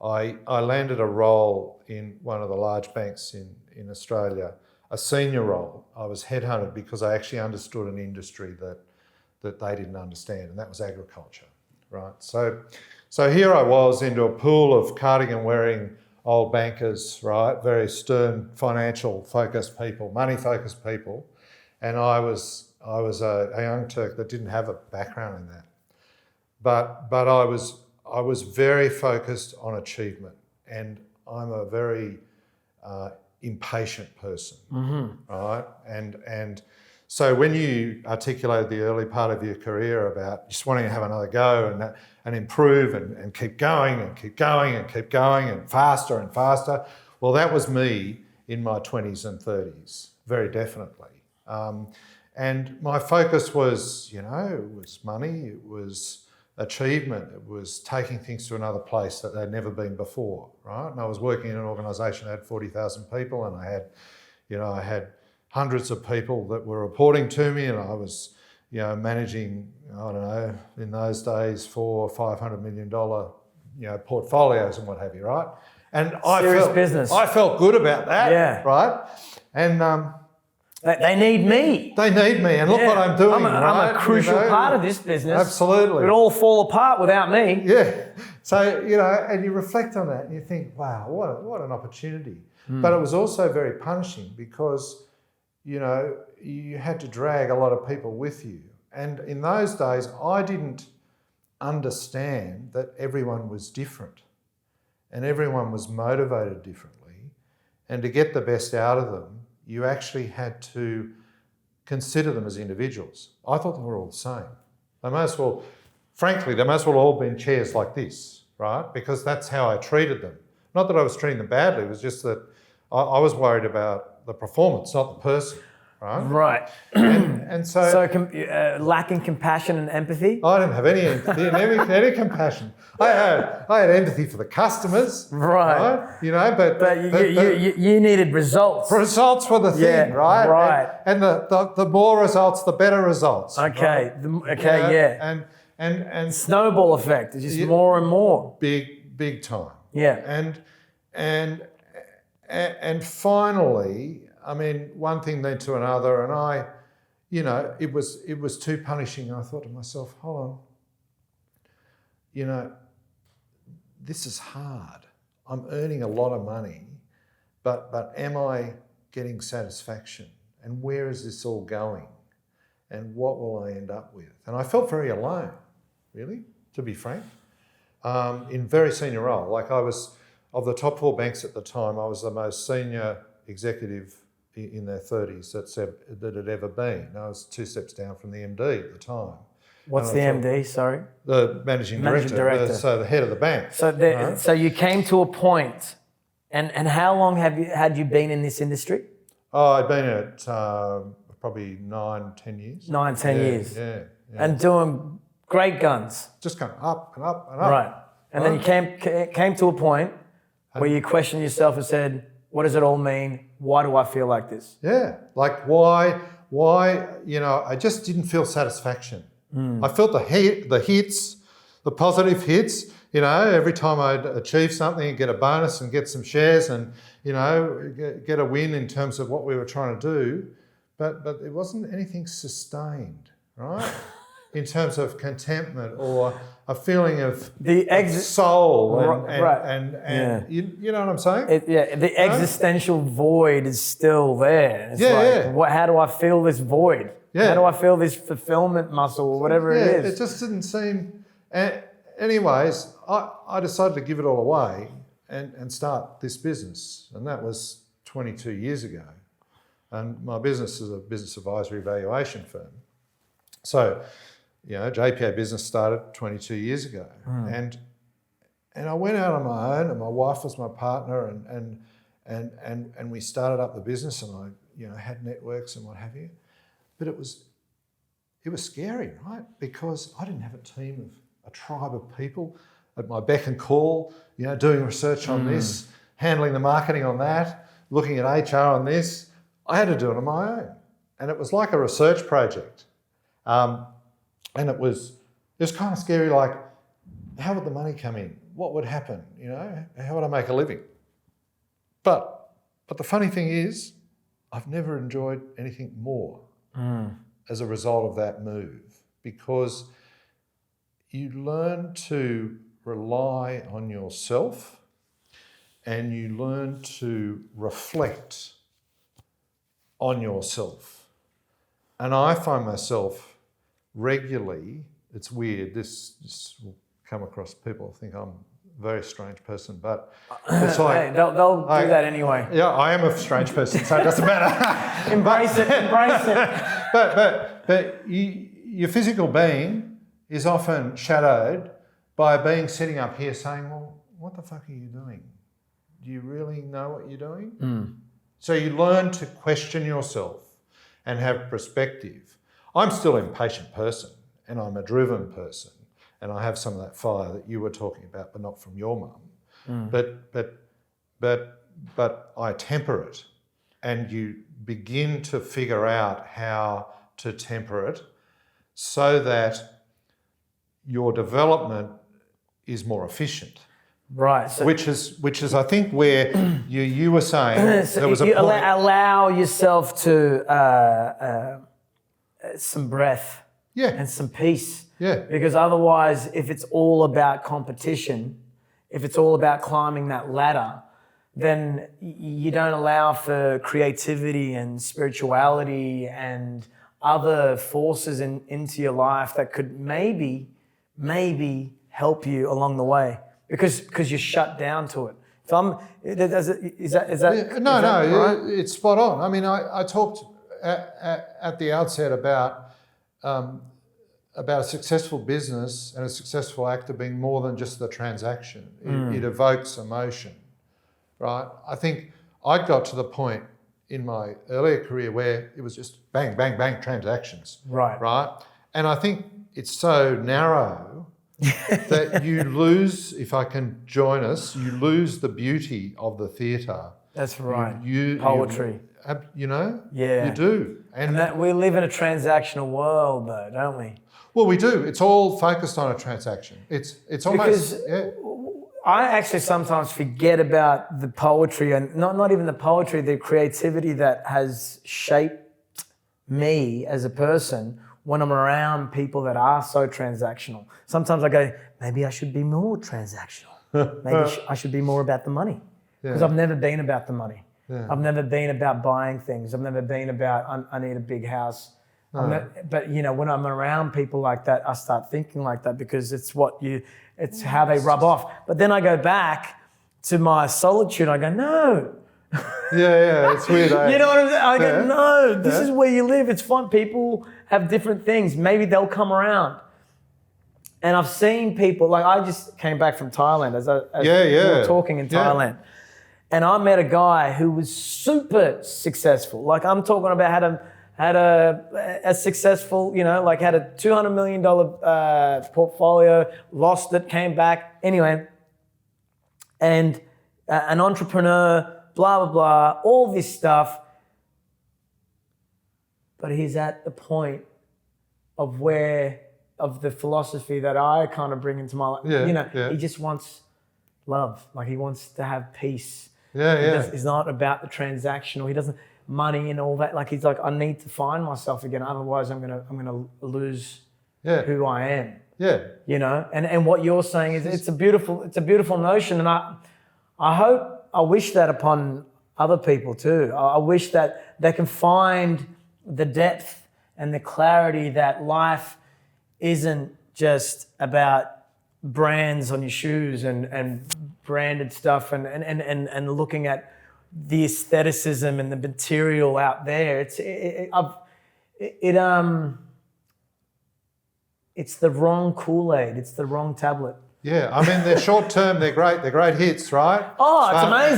I landed a role in one of the large banks in Australia, a senior role. I was headhunted because I actually understood an industry that they didn't understand, and that was agriculture, right? So here I was into a pool of cardigan wearing old bankers, right? Very stern, financial focused people, money focused people. And I was a young Turk that didn't have a background in that. But I was very focused on achievement, and I'm a very impatient person, right? And so when you articulated the early part of your career about just wanting to have another go and improve and keep going and keep going and keep going and faster, well, that was me in my 20s and 30s, very definitely. And my focus was, you know, it was money, it was achievement, it was taking things to another place that they'd never been before, right? And I was working in an organisation that had 40,000 people, and I had hundreds of people that were reporting to me, and I was, you know, managing, I don't know, in those days, $400 or $500 million, you know, portfolios and what have you, right? And business. I felt good about that, yeah. Right? And they need me. They need me, and look what I'm doing. I'm a crucial part of this business. Absolutely. It would all fall apart without me. Yeah. So, you know, and you reflect on that and you think, wow, what an opportunity. But it was also very punishing because, you know, you had to drag a lot of people with you. And in those days, I didn't understand that everyone was different and everyone was motivated differently. And to get the best out of them, you actually had to consider them as individuals. I thought they were all the same. They may as well all been chairs like this, right? Because that's how I treated them. Not that I was treating them badly, it was just that I was worried about the performance, not the person. right? Right. And so lacking compassion and empathy. I didn't have any empathy and any compassion. I had empathy for the customers, Right. You know, but you needed results. Results were the thing, right? Right. And the more results, the better results. Okay. Right? And snowball effect. It's just more and more. Big time. Yeah. And finally, I mean, one thing led to another, and I, you know, it was too punishing. I thought to myself, hold on, you know, this is hard. I'm earning a lot of money, but am I getting satisfaction? And where is this all going? And what will I end up with? And I felt very alone, really, to be frank, in very senior role. Like I was, of the top 4 banks at the time, I was the most senior executive in their 30s that had ever been. I was 2 steps down from the MD at the time. What's the MD, sorry? The managing director. So the head of the bank. So you came to a point, and how long had you been in this industry? Oh, I'd been at probably 9-10 years. 9-10 years. Yeah. And doing great guns. Just going up and up and up. Right. And then you came to a point where you questioned yourself and said, what does it all mean? Why do I feel like this? Yeah. Like why, you know, I just didn't feel satisfaction. I felt the hits, the positive hits, you know, every time I'd achieve something and get a bonus and get some shares and, you know, get a win in terms of what we were trying to do. But it wasn't anything sustained, right? In terms of contentment or a feeling of soul and you know what I'm saying? The existential void is still there. It's how do I feel this void? Yeah. How do I feel this fulfillment muscle or whatever it is? It just didn't seem... Anyways, I decided to give it all away and start this business. And that was 22 years ago. And my business is a business advisory valuation firm. So, you know, JPA Business started 22 years ago. And I went out on my own, and my wife was my partner, and we started up the business, and I, you know, had networks and what have you. But it was scary, right? Because I didn't have a tribe of people at my beck and call, you know, doing research on this, handling the marketing on that, looking at HR on this. I had to do it on my own. And it was like a research project. And it was kind of scary, like, how would the money come in? What would happen? You know, how would I make a living? But the funny thing is, I've never enjoyed anything more as a result of that move, because you learn to rely on yourself and you learn to reflect on yourself. And I find myself regularly, it's weird, this will come across, people think I'm a very strange person, but it's like... Hey, they'll do that anyway. Yeah, I am a strange person, so it doesn't matter. Embrace it. But your physical being is often shadowed by a being sitting up here saying, well, what the fuck are you doing? Do you really know what you're doing? So you learn to question yourself and have perspective. I'm still an impatient person, and I'm a driven person, and I have some of that fire that you were talking about, but not from your mum. But I temper it, and you begin to figure out how to temper it so that your development is more efficient. Right. So which is I think where you were saying so there was a point. Allow yourself to some breath and some peace. Yeah. Because otherwise, if it's all about competition, if it's all about climbing that ladder, then you don't allow for creativity and spirituality and other forces into your life that could maybe help you along the way, because you're shut down to it. So is that right? It's spot on. I mean, I talked at the outset about a successful business and a successful actor being more than just the transaction. It evokes emotion, right? I think I got to the point in my earlier career where it was just bang, bang, bang transactions. Right. Right. And I think it's so narrow that you lose, if I can join us, you lose the beauty of the theatre. That's right. Poetry. You know? Yeah. You do. And that we live in a transactional world though, don't we? Well, we do. It's all focused on a transaction. It's almost... Because I actually sometimes forget about the poetry and not even the poetry, the creativity that has shaped me as a person when I'm around people that are so transactional. Sometimes I go, maybe I should be more transactional. Maybe I should be more about the money. Because I've never been about the money. Yeah. I've never been about buying things. I've never been about, I need a big house. But you know, when I'm around people like that, I start thinking like that because it's how they rub off. But then I go back to my solitude. I go, no. Yeah, it's weird. You know what I'm saying? I go, no, this is where you live. It's fun. People have different things. Maybe they'll come around. And I've seen people, like I just came back from Thailand as we were talking in Thailand. And I met a guy who was super successful. Like I'm talking about had a successful, you know, like had a $200 million portfolio, lost it, came back. Anyway, and an entrepreneur, blah, blah, blah, all this stuff. But he's at the point of the philosophy that I kind of bring into my life. He just wants love. Like he wants to have peace. He's not about the transactional. He doesn't money and all that. Like he's like, I need to find myself again. Otherwise, I'm gonna lose who I am. Yeah. You know. And what you're saying is it's a beautiful notion. And I wish that upon other people too. I wish that they can find the depth and the clarity that life isn't just about brands on your shoes and branded stuff and looking at the aestheticism and the material out there. It's the wrong Kool-Aid. It's the wrong tablet. Yeah, I mean they're short term. They're great hits, right? Oh, it's amazing.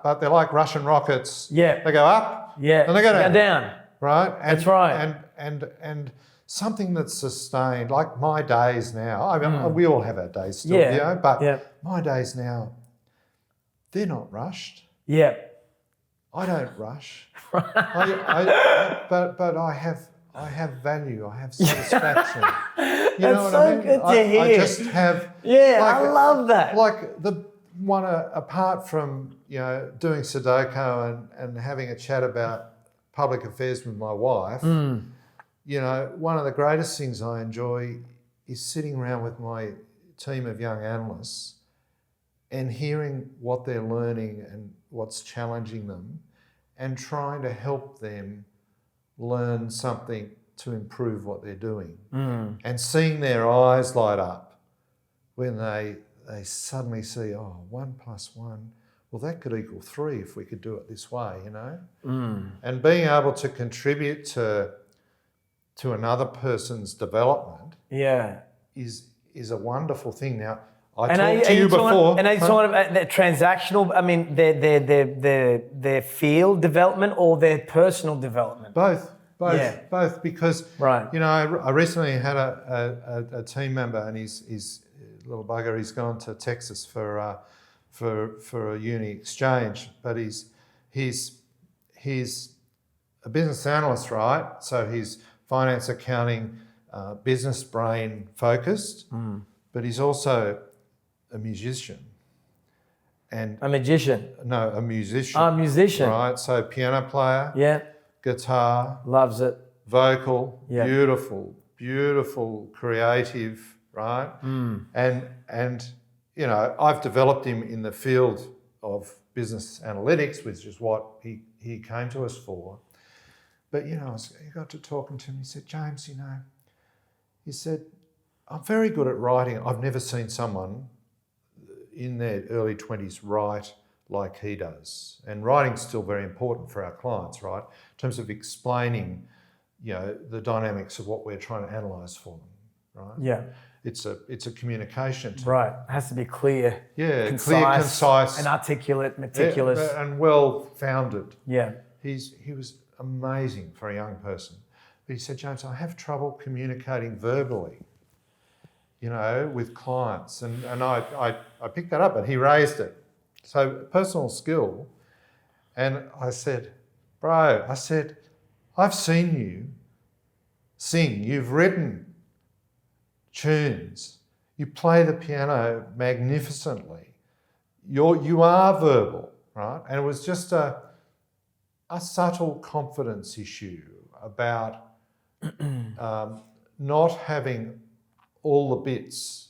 But they're like Russian rockets. Yeah, they go up. Yeah, and they go down. Right. That's right. And something that's sustained, like my days now. I mean, we all have our days still, you know, but my days now, they're not rushed. Yeah. I don't rush. But I have value. I have satisfaction. You know what I mean? Good to hear. I just have. Yeah, I love that. Like the one apart from doing Sudoku and having a chat about public affairs with my wife. One of the greatest things I enjoy is sitting around with my team of young analysts and hearing what they're learning and what's challenging them and trying to help them learn something to improve what they're doing. And seeing their eyes light up when they suddenly see, 1 + 1, well, that could equal 3 if we could do it this way, you know? And being able to contribute to another person's development is a wonderful thing. Now, I talked to you before. And are you talking about the transactional, I mean, their field development or their personal development? Both, because, I recently had a team member and he's a little bugger, he's gone to Texas for a uni exchange, but he's a business analyst, right? So he's finance, accounting, business brain focused, but he's also a musician. And a magician? No, a musician. Oh, a musician. Right, so piano player, guitar. Loves it. Vocal, beautiful, creative, right? And I've developed him in the field of business analytics, which is what he came to us for. But, he got to talking to him. He said, James, he said, I'm very good at writing. I've never seen someone in their early 20s write like he does. And writing's still very important for our clients, right? In terms of explaining, the dynamics of what we're trying to analyse for them, right? Yeah. it's a communication tool. Right. It has to be clear. Yeah, concise, clear, concise, and articulate, meticulous. and well-founded. Yeah. He was amazing for a young person. But he said, James, I have trouble communicating verbally, with clients. And I picked that up, and he raised it. So personal skill. And I said, bro, I've seen you sing. You've written tunes. You play the piano magnificently. You are verbal, right? And it was just a subtle confidence issue about not having all the bits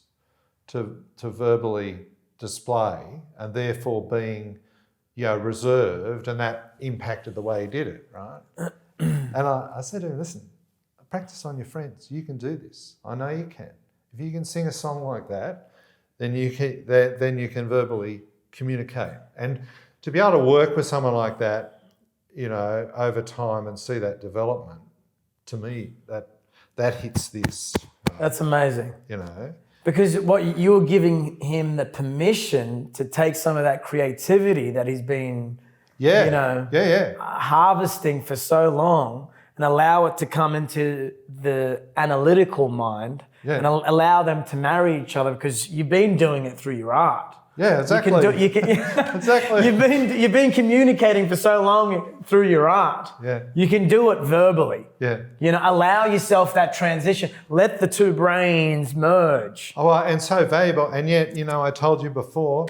to verbally display, and therefore being, reserved, and that impacted the way he did it, right? And I said to him, listen, practice on your friends. You can do this. I know you can. If you can sing a song like that, then you can verbally communicate. And to be able to work with someone like that, over time and see that development, to me, that hits this. That's amazing. Because what you're giving him the permission to take some of that creativity that he's been, harvesting for so long, and allow it to come into the analytical mind, and allow them to marry each other, because you've been doing it through your art. Yeah, exactly. Exactly. You've been communicating for so long through your art. Yeah. You can do it verbally. Yeah. Allow yourself that transition. Let the two brains merge. Oh, and so valuable. And yet, I told you before,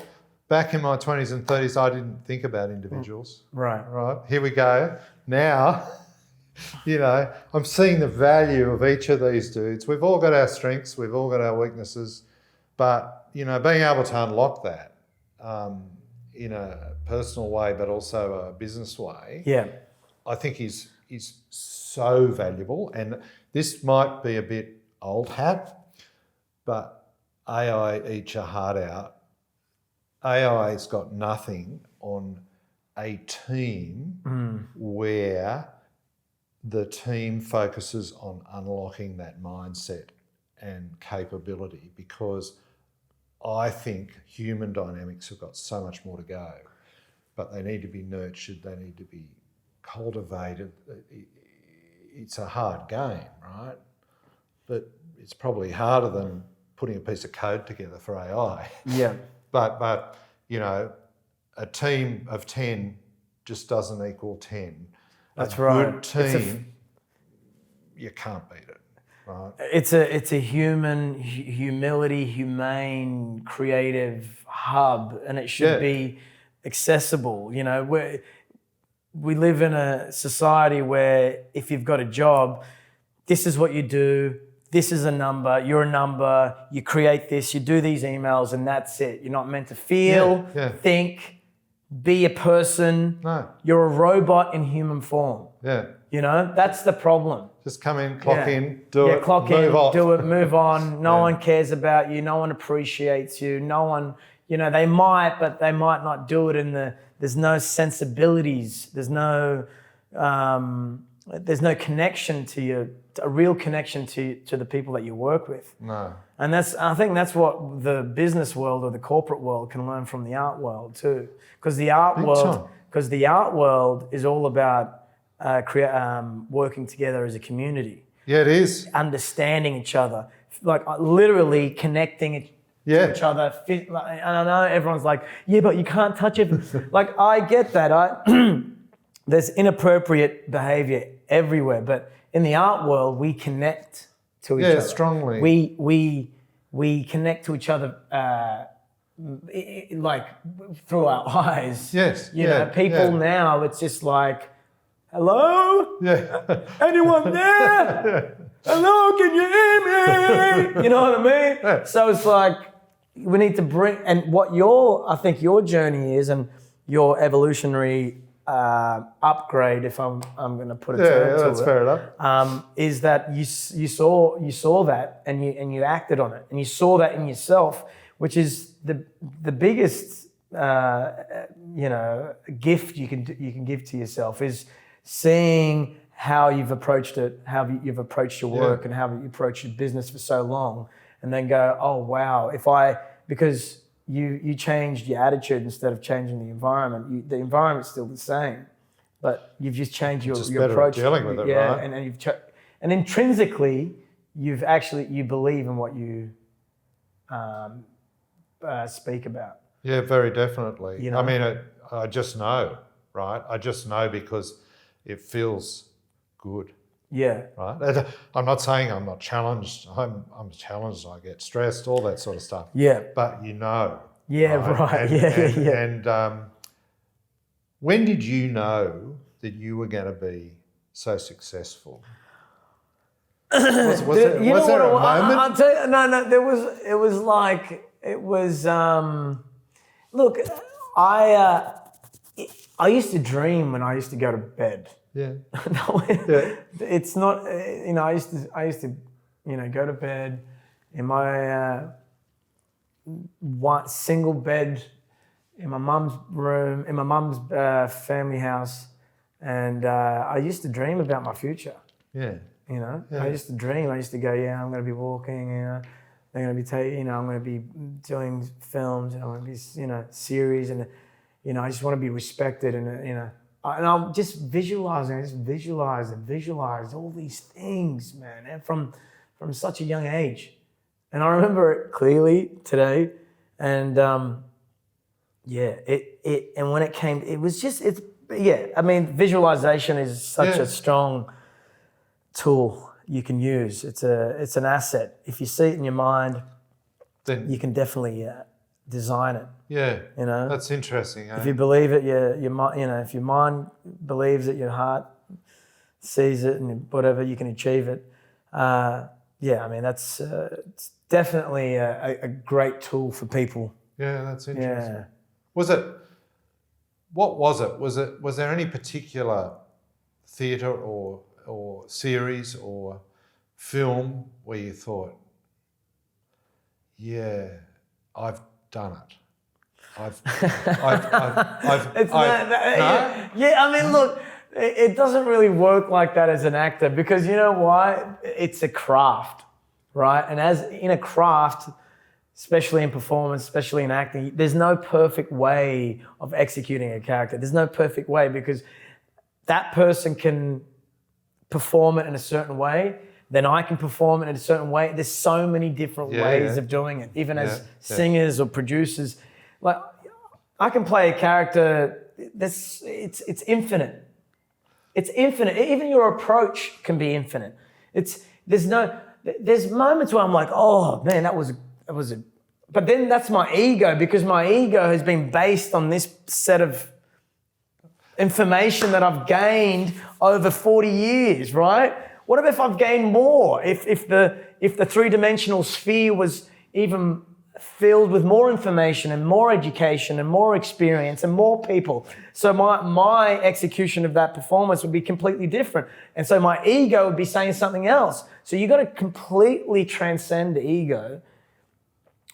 back in my 20s and 30s, I didn't think about individuals. Right. Right. Here we go. Now, I'm seeing the value of each of these dudes. We've all got our strengths. We've all got our weaknesses. But, being able to unlock that in a personal way, but also a business way, I think is so valuable. And this might be a bit old hat, but AI eats your heart out. AI's got nothing on a team where the team focuses on unlocking that mindset and capability, because I think human dynamics have got so much more to go, but they need to be nurtured, they need to be cultivated. It's a hard game, right? But it's probably harder than putting a piece of code together for AI. Yeah. But a team of 10 just doesn't equal 10. That's right. Good team, you can't beat it. Right. It's a humane, creative hub, and it should be accessible. We live in a society where if you've got a job, this is what you do, this is a number, you're a number, you create this, you do these emails, and that's it. You're not meant to feel, think, be a person. No. You're a robot in human form. Yeah. That's the problem. Just come in, clock in, do it, clock move in, off. do it, move on. No one cares about you. No one appreciates you. No one, they might, but they might not do it there's no sensibilities. There's no connection to you, a real connection to the people that you work with. No. And I think that's what the business world or the corporate world can learn from the art world too. Because the art world is all about working together as a community. Yeah, it is. Understanding each other, like literally connecting to each other. And I know everyone's like, yeah, but you can't touch it. Like, I get that. There's inappropriate behavior everywhere, but in the art world, we connect to each other. Yeah, strongly. We connect to each other like through our eyes. Yes. People now, it's just like, hello? Yeah. Anyone there? Hello, can you hear me? You know what I mean? Yeah. So it's like, we need to bring, and what I think your journey is, and your evolutionary upgrade, if I'm going to put a term to that's it, fair enough. is that you saw that and you acted on it, and you saw that in yourself, which is the biggest gift you can give to yourself, is seeing how you've approached it, how you've approached your work, and how you approached your business for so long, and then go, oh wow, because you changed your attitude instead of changing the environment. The environment's still the same, but you've just changed your approach. Dealing with it, right? And intrinsically, you believe in what you speak about. Yeah, very definitely. You know? I mean, I just know, right? I just know because it feels good. Yeah. Right. I'm not saying I'm not challenged. I'm challenged. I get stressed, all that sort of stuff. Yeah. But you know. Yeah. Right. And when did you know that you were going to be so successful? Was there a moment? I'll tell you, no. Look, I used to dream when I used to go to bed. Yeah. It's not, I used to, go to bed in my one single bed in my mum's room, in my mum's family house, and I used to dream about my future. Yeah. I used to dream. I used to go, I'm going to be walking. They're going to be I'm going to be doing films, and I'm going to be, series, and I just want to be respected, and and I'm just visualizing. I just visualize all these things, man, and from such a young age. And I remember it clearly today. And and when it came, it was just, I mean, visualization is such a strong tool you can use. It's an asset. If you see it in your mind, then you can definitely design it. Yeah, that's interesting. If you believe it, if your mind believes it, your heart sees it, and whatever, you can achieve it. I mean, that's it's definitely a great tool for people. Yeah, that's interesting. Yeah. What was it? Was there any particular theatre or series or film where you thought, yeah, I've done it. I mean, look, it doesn't really work like that as an actor, because you know why? It's a craft, right? And as in a craft, especially in performance, especially in acting, there's no perfect way of executing a character. There's no perfect way, because that person can perform it in a certain way, then I can perform it in a certain way. There's so many different ways of doing it, even as singers or producers. Like, I can play a character that's it's infinite. It's infinite. Even your approach can be infinite. There's moments where I'm like, oh man, that was a, but then that's my ego, because my ego has been based on this set of information that I've gained over 40 years, right? What if I've gained more? If the three-dimensional sphere was even filled with more information and more education and more experience and more people, so my execution of that performance would be completely different, and so my ego would be saying something else. So you got to completely transcend the ego,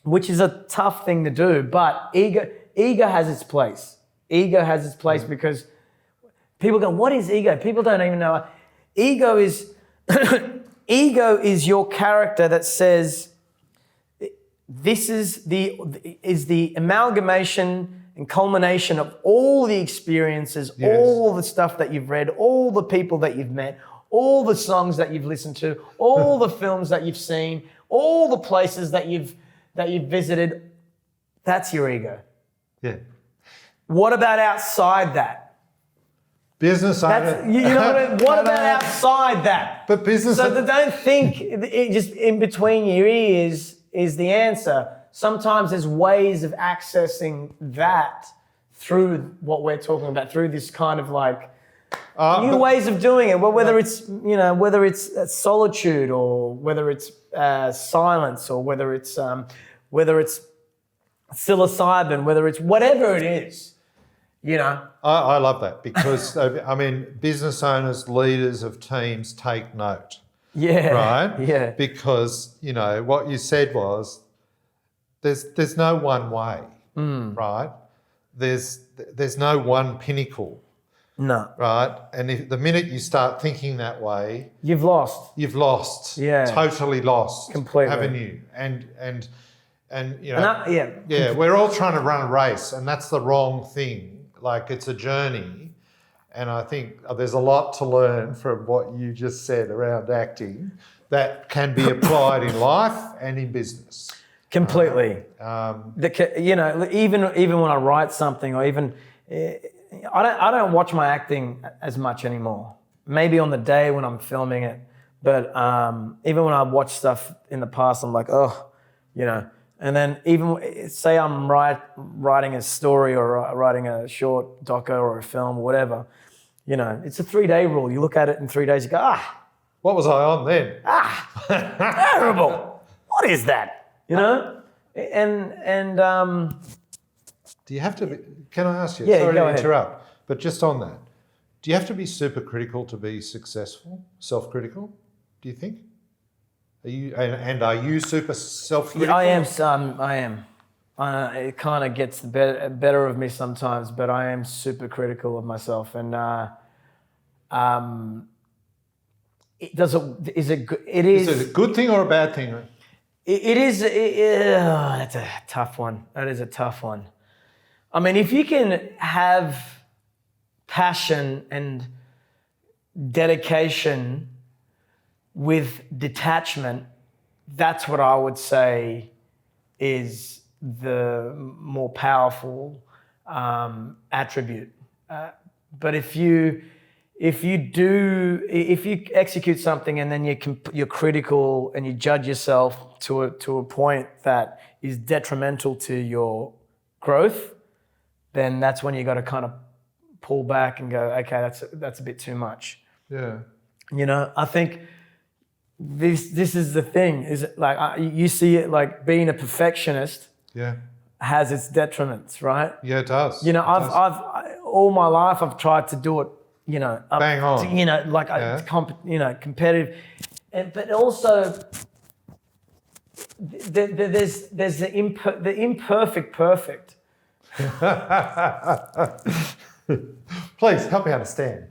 which is a tough thing to do, but ego has its place. Ego has its place because people go, what is ego? People don't even know. Ego is ego is your character that says, this is the amalgamation and culmination of all the experiences, all the stuff that you've read, all the people that you've met, all the songs that you've listened to, all the films that you've seen, all the places that you've visited. That's your ego. Yeah. What about outside that? Business owner. What about outside that? But business. So don't think it just in between your ears is the answer. Sometimes there's ways of accessing that through what we're talking about, through this kind of like new ways of doing it. Well, whether it's solitude, or whether it's silence, or whether it's psilocybin, whether it's whatever it is. I love that, because I mean, business owners, leaders of teams take note. Yeah. Right? Yeah. Because, what you said was there's no one way, right? There's no one pinnacle. No. right? And if the minute you start thinking that way, You've lost. you've lost. Yeah. Totally lost. Completely. Haven't you? And you know, yeah. we're all trying to run a race, and that's the wrong thing. Like, it's a journey. And I think there's a lot to learn from what you just said around acting that can be applied in life and in business. Completely. You know, even when I write something, or even I don't watch my acting as much anymore. Maybe on the day when I'm filming it, but even when I watch stuff in the past, I'm like, oh, you know. And then even say I'm writing a story or writing a short doco or a film or whatever, you know, it's a 3-day rule. You look at it in 3 days, you go, What was I on then? terrible. What is that? You know? And do you have to be, can I ask you, Yeah, sorry go to ahead. interrupt, but just on that, do you have to be super critical to be successful, self-critical, do you think? Are you super self-critical? I am. It kind of gets the better of me sometimes, but I am super critical of myself. And is it a good thing or a bad thing? It is. That's a tough one. That is a tough one. I mean, if you can have passion and dedication with detachment, that's what I would say is the more powerful attribute. But if you execute something and then you're critical and you judge yourself to a point that is detrimental to your growth, then that's when you got to kind of pull back and go, okay, that's a bit too much. Yeah. You know, I think this is the thing. Is it like you see it like being a perfectionist? Yeah. Has its detriments, right? Yeah, it does. You know, I've all my life I've tried to do it. You know, bang on. You know, like competitive, but also there's the imperfect perfect. Please help me understand.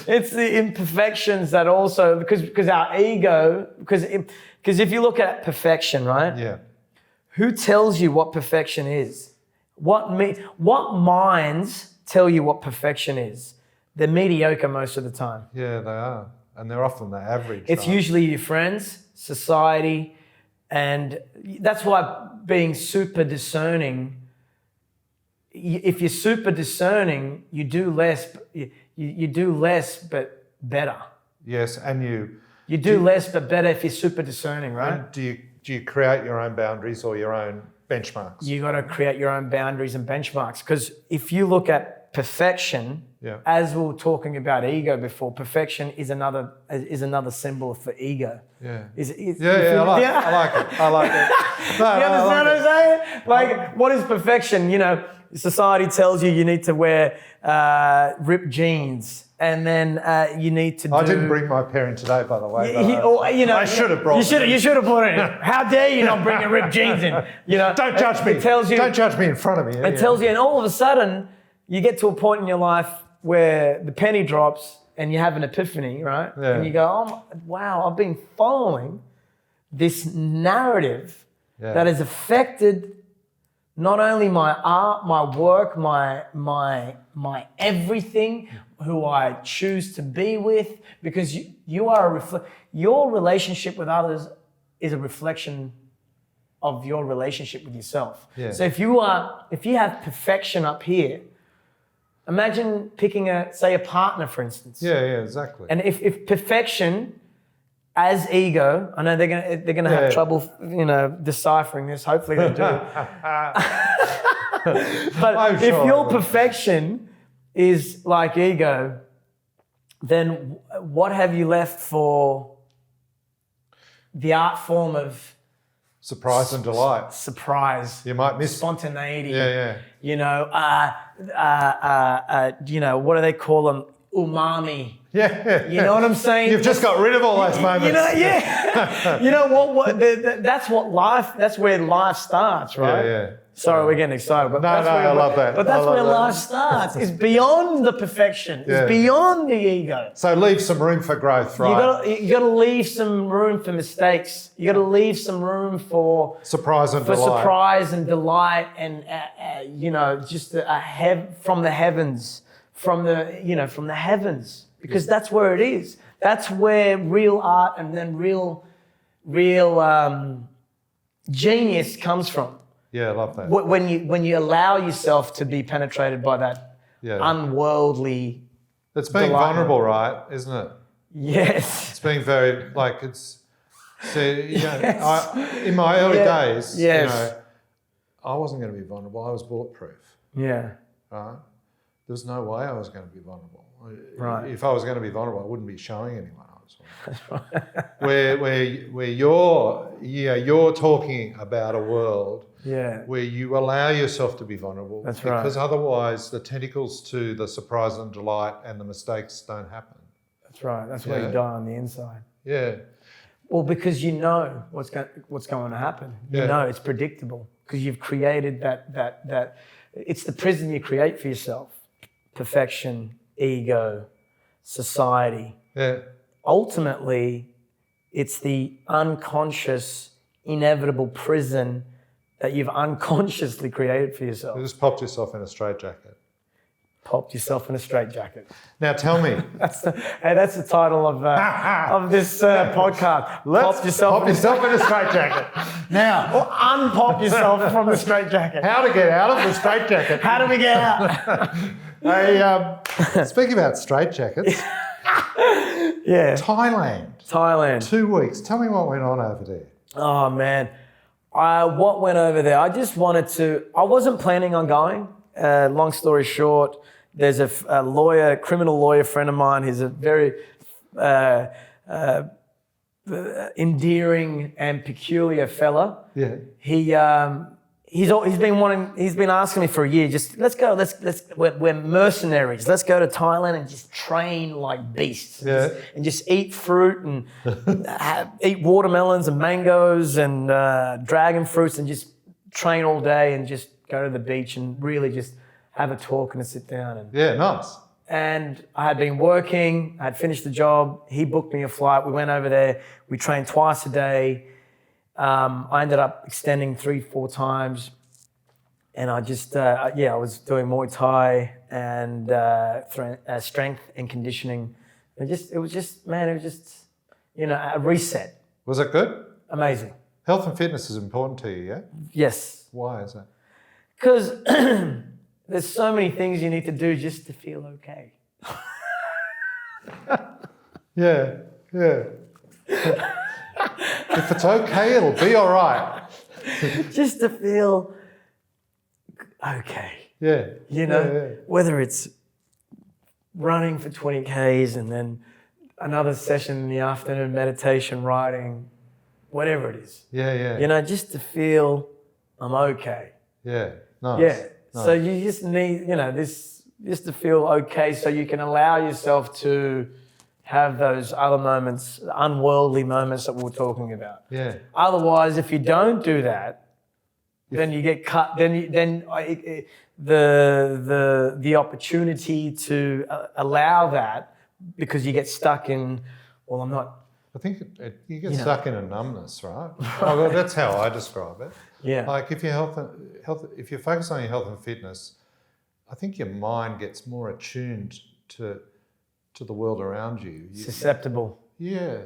It's the imperfections that also because our ego because if you look at perfection, right? Yeah. Who tells you what perfection is? What minds tell you what perfection is? They're mediocre most of the time. Yeah, they are. And they're often the average. It's usually your friends, society, and that's why being super discerning, if you're super discerning, you do less, you do less but better. Yes, and you do less but better if you're super discerning, right? And do you create your own boundaries or your own benchmarks? You got to create your own boundaries and benchmarks, because if you look at perfection, as we were talking about ego before, perfection is another symbol for ego. Yeah. I like it. I like it. No, you understand what I'm saying? Like, what is perfection? You know, society tells you need to wear ripped jeans. And then you need to do... I didn't bring my pair in today, by the way. I should have brought them. You should have brought it in. How dare you not bring your ripped jeans in? You know, don't judge me. It tells you, don't judge me in front of me. It tells you, and all of a sudden, you get to a point in your life where the penny drops and you have an epiphany, right? Yeah. And you go, oh, wow, I've been following this narrative that has affected not only my art, my work, my everything, who I choose to be with, because you are your relationship with others is a reflection of your relationship with yourself. Yeah. So if you have perfection up here, imagine picking a partner, for instance. Yeah, exactly. And if perfection as ego, I know they're gonna have trouble, deciphering this. Hopefully they do. But if your perfection is like ego, then what have you left for the art form of surprise and delight? Surprise. You might miss spontaneity. Yeah. You know, what do they call them? umami. Yeah. You know what I'm saying? You've just got rid of all those moments. You know, yeah. You know what that's what life, that's where life starts, right? Yeah. Sorry, we're getting excited. But No, I love that. But that's I love where that. life starts. It's beyond the perfection. Yeah. It's beyond the ego. So leave some room for growth, right? You gotta leave some room for mistakes. You gotta leave some room for surprise and delight. Surprise and delight, and you know, just from the heavens, from the heavens, because that's where it is. That's where real art and then real genius comes from. Yeah, I love that. When you allow yourself to be penetrated by that unworldly. It's being vulnerable, right? Isn't it? Yes. It's being very in my early days, I wasn't going to be vulnerable. I was bulletproof. Yeah. Right. There was no way I was going to be vulnerable. Right. If I was going to be vulnerable, I wouldn't be showing anyone I was vulnerable. where you're talking about a world where you allow yourself to be vulnerable. That's right. Because otherwise the tentacles to the surprise and delight and the mistakes don't happen. That's right. That's where you die on the inside. Yeah. Well, because you know what's going to happen. You know it's predictable because you've created that. It's the prison you create for yourself. Perfection, ego, society. Yeah. Ultimately, it's the unconscious, inevitable prison that you've unconsciously created for yourself. You just popped yourself in a straitjacket. Popped yourself in a straitjacket. Now tell me. That's the title of this podcast. Pop yourself in a straitjacket. Now. Or unpop yourself from the straitjacket. How to get out of the straitjacket. How do we get out? Hey, speaking about straitjackets. Yeah. Thailand. 2 weeks. Tell me what went on over there. Oh, man. What went over there? I just wanted to... I wasn't planning on going. Long story short, there's a lawyer, criminal lawyer friend of mine. He's a very endearing and peculiar fella. Yeah. He's been asking me for a year, just let's go, we're mercenaries. Let's go to Thailand and just train like beasts. And just eat fruit and eat watermelons and mangoes and dragon fruits and just train all day and just go to the beach and really just have a talk and a sit down. And, nice. And I had been working, I had finished the job. He booked me a flight. We went over there. We trained twice a day. I ended up extending 3-4 times. And I just, I was doing Muay Thai and strength and conditioning. It was just a reset. Was it good? Amazing. Health and fitness is important to you, yeah? Yes. Why is that? Because there's so many things you need to do just to feel okay. Yeah. If it's okay, it'll be all right. Just to feel okay. Yeah. You know, whether it's running for 20 Ks and then another session in the afternoon, meditation, writing, whatever it is. Yeah. You know, just to feel I'm okay. Yeah. Nice. Yeah. Nice. So you just need, this just to feel okay so you can allow yourself to have those other moments, unworldly moments that we were talking about. Yeah. Otherwise, if you don't do that, then you get cut. Then the opportunity to allow that, because you get stuck in, well, I'm not. I think you get stuck in a numbness, right? Well, that's how I describe it. Yeah. Like if if you focus on your health and fitness, I think your mind gets more attuned to the world around you. Susceptible. Yeah,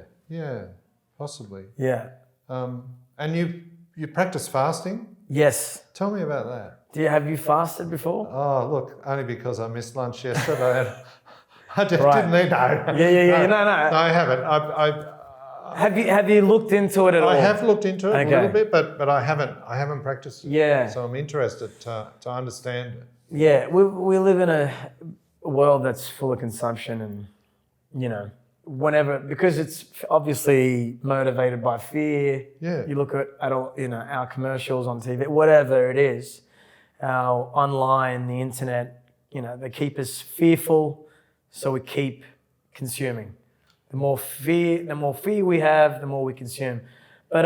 possibly. Yeah. And you practice fasting? Yes. Tell me about that. Have you fasted before? Oh, look, only because I missed lunch yesterday. I didn't need no. Yeah. No, I haven't. Have you looked into it at all? I have looked into it a little bit, but I haven't prpracticed it. Yeah. So I'm interested to understand it. Yeah, we live in a world that's full of consumption, and whenever, because it's obviously motivated by fear. Yeah. You look at all, our commercials on TV, whatever it is, our online, the internet, they keep us fearful, so we keep consuming. The more fear we have, the more we consume. But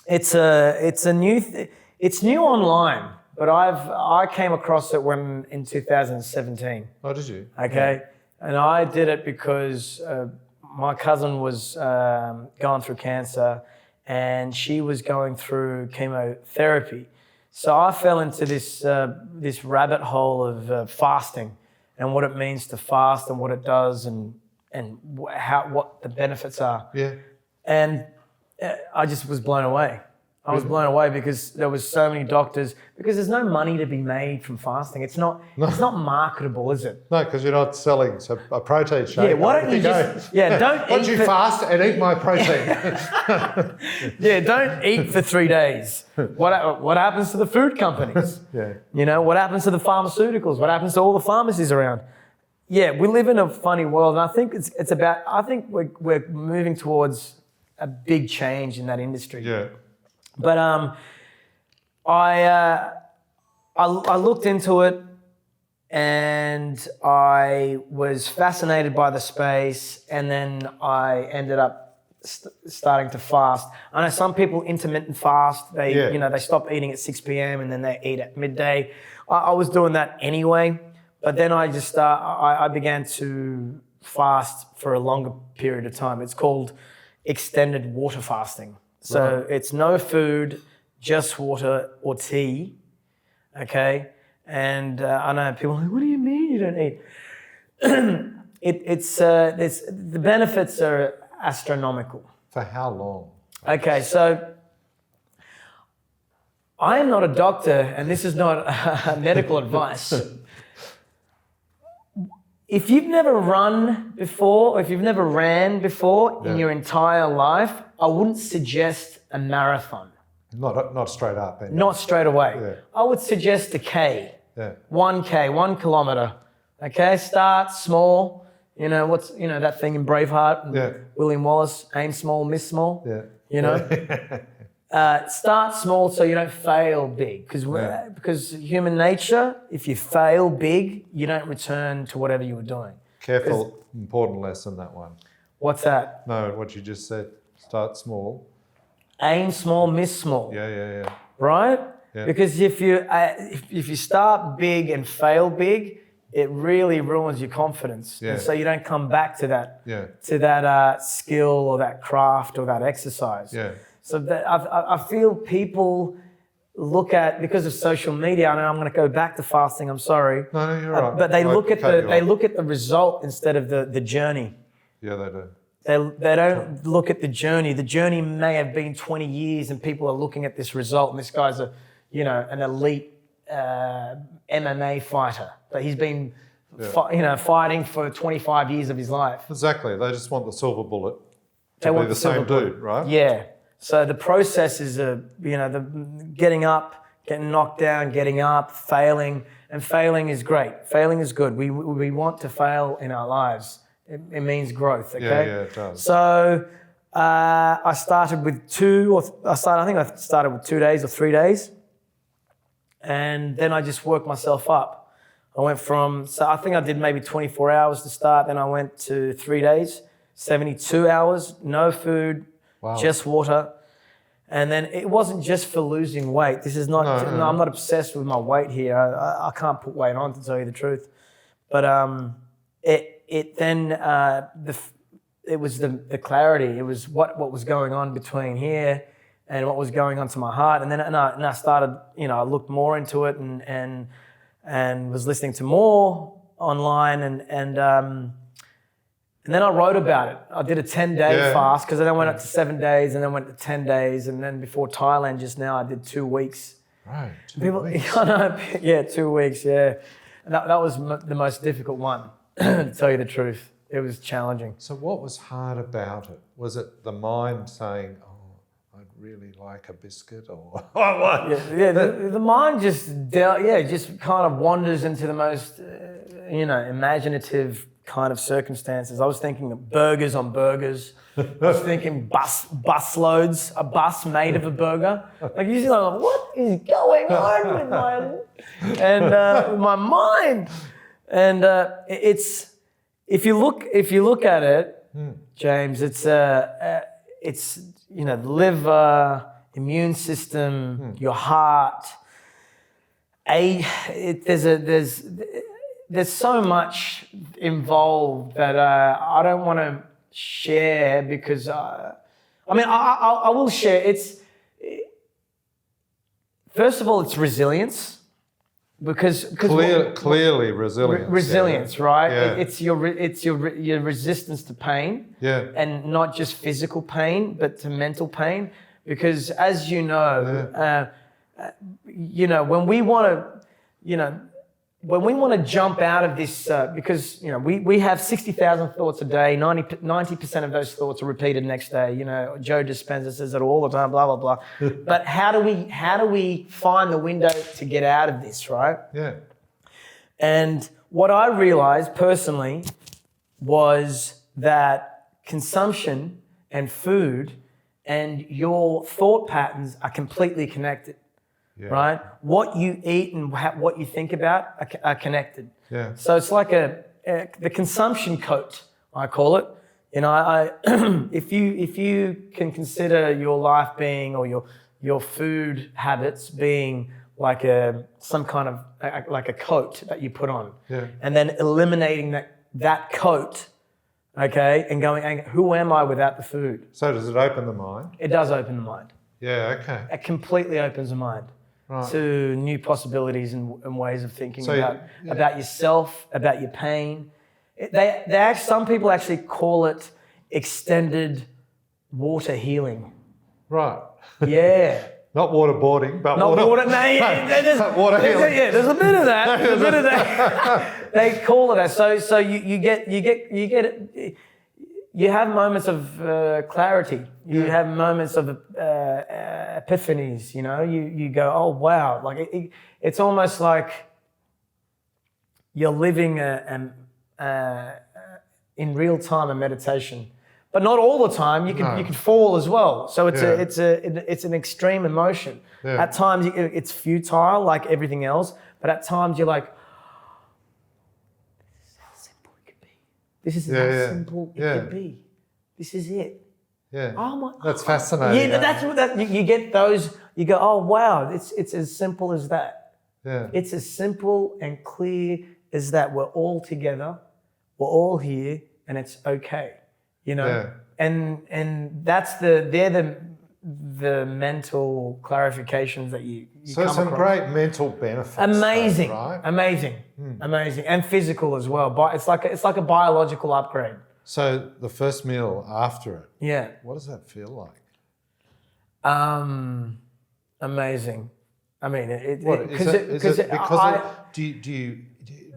it's new online, but I came across it in 2017. Oh, did you? Okay, and I did it because my cousin was going through cancer, and she was going through chemotherapy. So I fell into this rabbit hole of fasting and what it means to fast and what it does and what the benefits are. Yeah. And I just was blown away. I was blown away because there was so many doctors, because there's no money to be made from fasting. It's not marketable, is it? No, because you're not selling a protein shake. Yeah, why don't you just... Yeah, don't Why don't you fast and eat my protein? Yeah, don't eat for 3 days. What happens to the food companies? Yeah. You know, what happens to the pharmaceuticals? What happens to all the pharmacies around? Yeah, we live in a funny world, and I think I think we're moving towards a big change in that industry. Yeah. But I looked into it, and I was fascinated by the space, and then I ended up starting to fast. I know some people intermittent fast. They stop eating at 6 p.m. and then they eat at midday. I was doing that anyway, but then I began to fast for a longer period of time. It's called extended water fasting. So it's no food, just water or tea, okay? And I know people are like, what do you mean you don't eat? The benefits are astronomical. For how long? Okay, so I am not a doctor, and this is not medical advice. If you've never run before, or if you've never ran before in your entire life, I wouldn't suggest a marathon. Not straight up. Anyway. Not straight away. Yeah. I would suggest a K. Yeah. 1K, 1 kilometer. Okay, start small. You know, that thing in Braveheart? Yeah. William Wallace, aim small, miss small. Yeah. You know? Start small so you don't fail big. Because human nature, if you fail big, you don't return to whatever you were doing. Careful, important lesson, that one. What's that? No, what you just said. Start small. Aim small, miss small. Yeah. Right? Yeah. Because if you start big and fail big, it really ruins your confidence. Yeah. And so you don't come back to that Yeah. Skill or that craft or that exercise. Yeah. So I feel people look at, because of social media, and I'm going to go back to fasting, I'm sorry. No, you're right. But they look at the result instead of the journey. Yeah, they do. They don't look at the journey. The journey may have been 20 years and people are looking at this result, and this guy's an elite MMA fighter. But he's been fighting for 25 years of his life. Exactly. They just want the silver bullet to be the same dude, right? Yeah. So the process is the getting up, getting knocked down, getting up, failing, and failing is great. Failing is good. We want to fail in our lives. It means growth. Okay. Yeah, it does. So I started with 2 days or 3 days, and then I just worked myself up. I went I think I did maybe 24 hours to start. Then I went to 3 days, 72 hours, no food. Wow. Just water. And then it wasn't just for losing weight. This is not, no, I'm not obsessed with my weight here. I can't put weight on, to tell you the truth. But it was the clarity. It was what was going on between here and what was going on to my heart. And then I started, I looked more into it and was listening to more online and then I wrote about it. I did a 10-day fast, because then I went up to 7 days and then went to 10 days. And then before Thailand just now, I did 2 weeks. Right, 2 weeks. I know, yeah, 2 weeks, yeah. And that was the most difficult one, to tell you the truth. It was challenging. So what was hard about it? Was it the mind saying, I'd really like a biscuit, or what? Yeah, the mind just kind of wanders into the most, imaginative kind of circumstances. I was thinking of burgers on burgers. I was thinking bus loads, a bus made of a burger. Like usually I'm like, what is going on with and my mind. And it's if you look at it, James, it's the liver, immune system, your heart. There's so much involved that I don't want to share because I will share. First of all, it's resilience because clearly resilience. Resilience, right? Yeah. It's your resistance to pain, and not just physical pain, but to mental pain. Because as you know, when we want to jump out of this, because we have 60,000 thoughts a day. 90% of those thoughts are repeated next day. Joe Dispenza says it all the time. Blah blah blah. But how do we find the window to get out of this, right? Yeah. And what I realized personally was that consumption and food and your thought patterns are completely connected. Yeah. Right? What you eat and what you think about are connected. Yeah. So it's like the consumption coat, I call it. If you can consider your life being, or your food habits being like some kind of like a coat that you put on, and then eliminating that coat, okay, and going, who am I without the food? So does it open the mind? It does open the mind. Yeah. Okay. It completely opens the mind. Right. To new possibilities and ways of thinking about yourself, about your pain. Some people actually call it extended water healing. Right. Yeah. Not waterboarding, but water water healing. Yeah, there's a bit of that. They call it that. So you get it. You have moments of clarity. You have moments of epiphanies. You go, oh wow! Like it's almost like you're living in real time a meditation, but not all the time. You can fall as well. So it's an extreme emotion. Yeah. At times it's futile, like everything else, but at times you're like, this is how simple it could be. This is it. Yeah. Oh my. That's fascinating. Yeah, that's what you get those. You go, oh wow, it's as simple as that. Yeah. It's as simple and clear as that. We're all together. We're all here, and it's okay. Yeah. And they're the mental clarifications that you so come some across. Great mental benefits. Amazing, though, right? amazing, and physical as well. But it's like a biological upgrade. So the first meal after it. Yeah. What does that feel like? Amazing. I mean, do you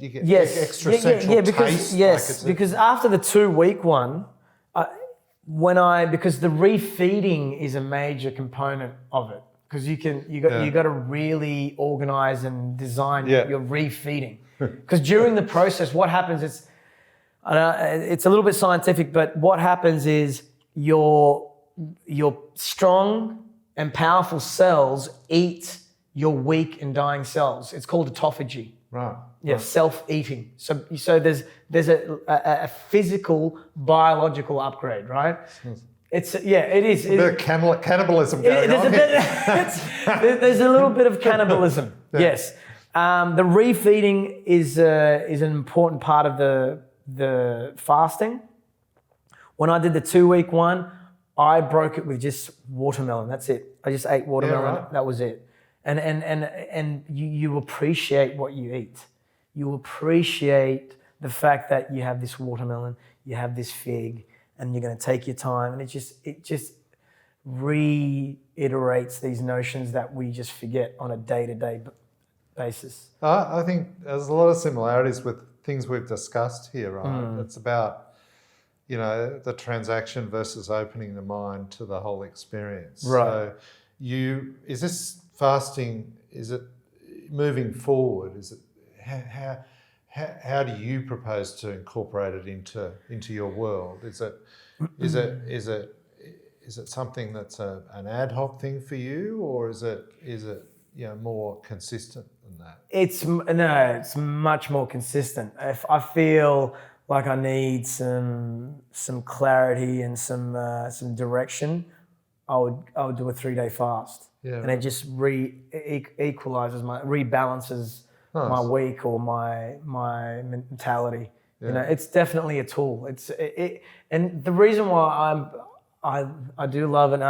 get extra central taste? Because after the 2-week one, because the refeeding is a major component of it, because you got to really organize and design your refeeding, because during the process, what happens is, it's a little bit scientific, but what happens is your strong and powerful cells eat your weak and dying cells. It's called autophagy. Right. Yeah, right. Self-eating. So there's a physical, biological upgrade, right? It is. It's a bit of cannibalism going on. There's a little bit of cannibalism. Yeah. Yes. The refeeding is an important part of the fasting. When I did the 2-week one, I broke it with just watermelon. That's it. I just ate watermelon. Yeah, right. That was it. And you appreciate what you eat. You appreciate the fact that you have this watermelon, you have this fig, and you're going to take your time. And it just reiterates these notions that we just forget on a day-to-day basis. I think there's a lot of similarities with things we've discussed here, right? It's about, the transaction versus opening the mind to the whole experience. Right. So is this fasting, is it moving forward? Is it, how do you propose to incorporate it into your world? Is it something that's an ad hoc thing for you, or is it more consistent than that? It's much more consistent. If I feel like I need some clarity and some direction, I would do a 3-day fast, and it just equalizes rebalances my week or my mentality. Yeah. It's definitely a tool. And the reason why I do love it.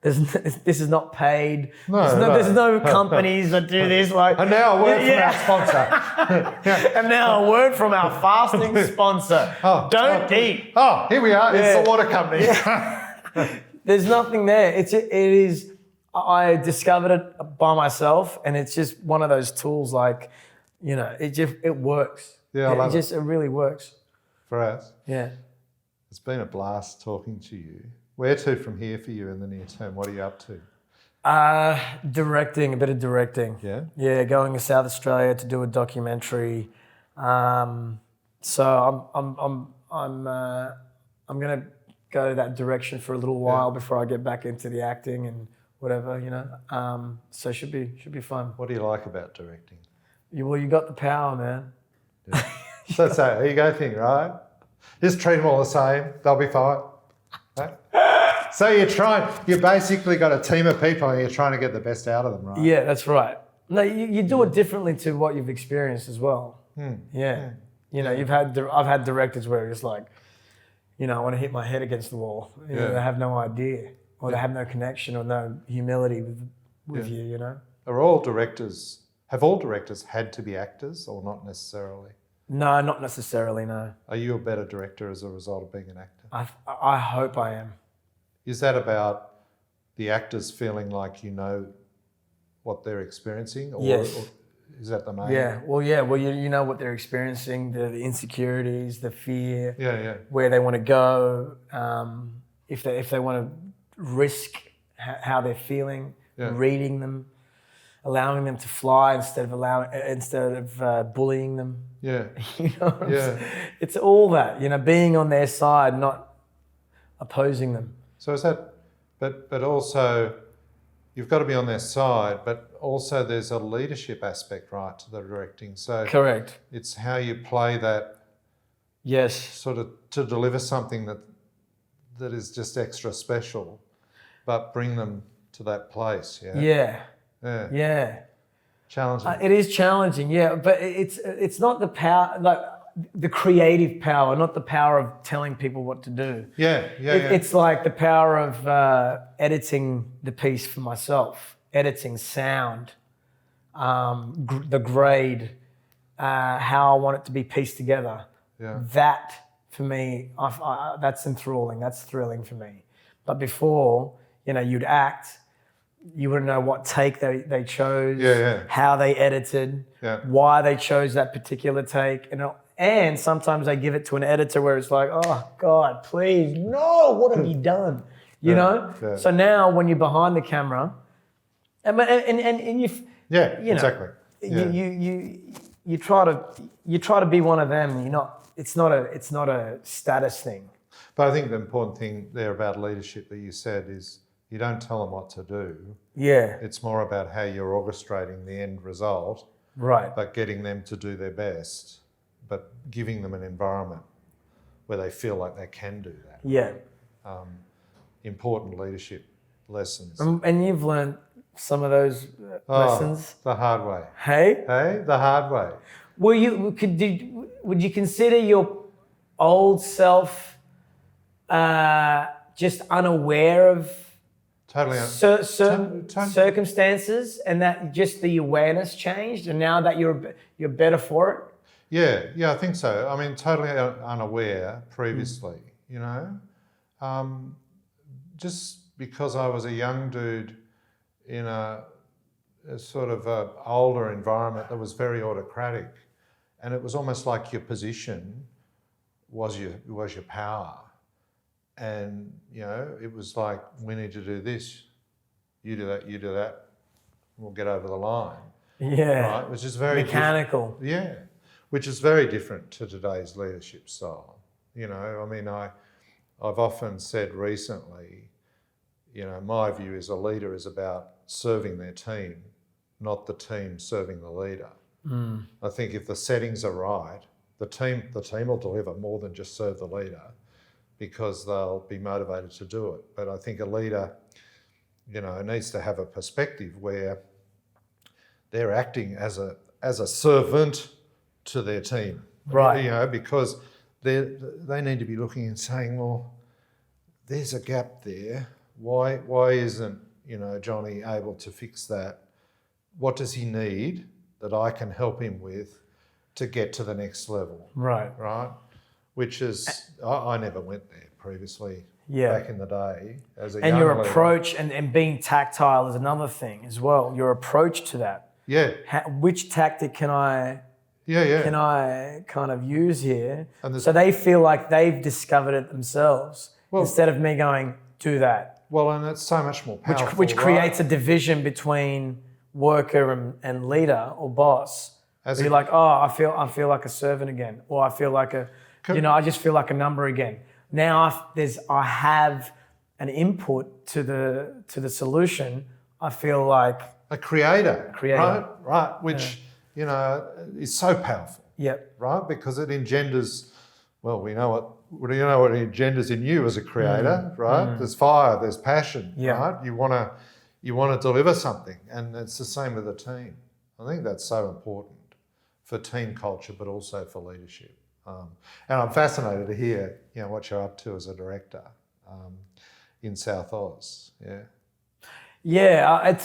This is not paid. There's no companies that do this. And now a word from our sponsor. And now a word from our fasting sponsor. Don't eat. Oh, here we are. It's the water company. There's nothing there. It is. I discovered it by myself, and it's just one of those tools. Like, it works. Yeah, I love it. It really works. Firass, yeah. It's been a blast talking to you. Where to from here for you in the near term? What are you up to? Directing, a bit of directing. Yeah? Yeah, going to South Australia to do a documentary. So I'm gonna go that direction for a little while before I get back into the acting and whatever, So it should be fun. What do you like about directing? You got the power, man. Yeah. So it's an ego thing, right? Just treat them all the same. They'll be fine. Right? So you basically got a team of people and you're trying to get the best out of them, right? Yeah, that's right. No, you do it differently to what you've experienced as well. Yeah. I've had directors where it's like, I want to hit my head against the wall. They have no idea, or they have no connection or no humility with you, Have all directors had to be actors or not necessarily? No, not necessarily, no. Are you a better director as a result of being an actor? I hope I am. Is that about the actors feeling like you know what they're experiencing? Or, yes. Or is that the main? Yeah. Well, you know what they're experiencing, the insecurities, the fear, where they want to go, if they want to risk how they're feeling, reading them, allowing them to fly instead of bullying them. Yeah. It's all that, being on their side, not opposing them. So is that, but also you've got to be on their side, but also there's a leadership aspect, right, to the directing. So correct. It's how you play that. Yes. Sort of to deliver something that is just extra special, but bring them to that place. Yeah. Yeah. Challenging. It is challenging, but it's not the power, like the creative power, not the power of telling people what to do. It's like the power of editing the piece for myself, editing sound, the grade, how I want it to be pieced together. Yeah. That for me, that's enthralling. That's thrilling for me. But before, you'd act. You wouldn't know what take they chose, how they edited, why they chose that particular take. And sometimes they give it to an editor where it's like, oh, God, please, no, what have you done? You know? Yeah. So now when you're behind the camera, and you exactly. You try to be one of them. You're not. It's not a status thing. But I think the important thing there about leadership that you said is, you don't tell them what to do. Yeah. It's more about how you're orchestrating the end result. Right. But getting them to do their best, but giving them an environment where they feel like they can do that. Yeah. Important leadership lessons. And you've learned some of those lessons? The hard way. Hey? Hey? The hard way. Would you consider your old self just unaware of certain circumstances, and that just the awareness changed, and now that you're better for it? Yeah, I think so. I mean, totally unaware previously, just because I was a young dude in a sort of a older environment that was very autocratic, and it was almost like your position was your power. And, it was like, we need to do this. You do that. We'll get over the line. Yeah. Right? Which is very mechanical. Yeah. Which is very different to today's leadership style. I mean, I've often said recently, my view as a leader is about serving their team, not the team serving the leader. I think if the settings are right, the team will deliver more than just serve the leader, because they'll be motivated to do it. But I think a leader, needs to have a perspective where they're acting as a servant to their team, right? Because they need to be looking and saying, well, there's a gap there. Why isn't Johnny able to fix that? What does he need that I can help him with to get to the next level? Right. Which is, I never went there previously. Yeah. Back in the day as a and young your leader. approach and being tactile is another thing as well. Your approach to that. Yeah. Which tactic can I kind of use here? So they feel like they've discovered it themselves, instead of me going, do that. Well, and it's so much more powerful. Which creates a division between worker and leader or boss. You're like, I feel like a servant again, or I feel like I just feel like a number again. Now I have an input to the solution. I feel like a creator. Right, which is so powerful. Yep. Right, because it engenders. Well, we know what it engenders in you as a creator, right? There's fire, there's passion, right? You want to deliver something, and it's the same with a team. I think that's so important for team culture, but also for leadership. And I'm fascinated to hear, what you're up to as a director in South Oz. Yeah. Yeah,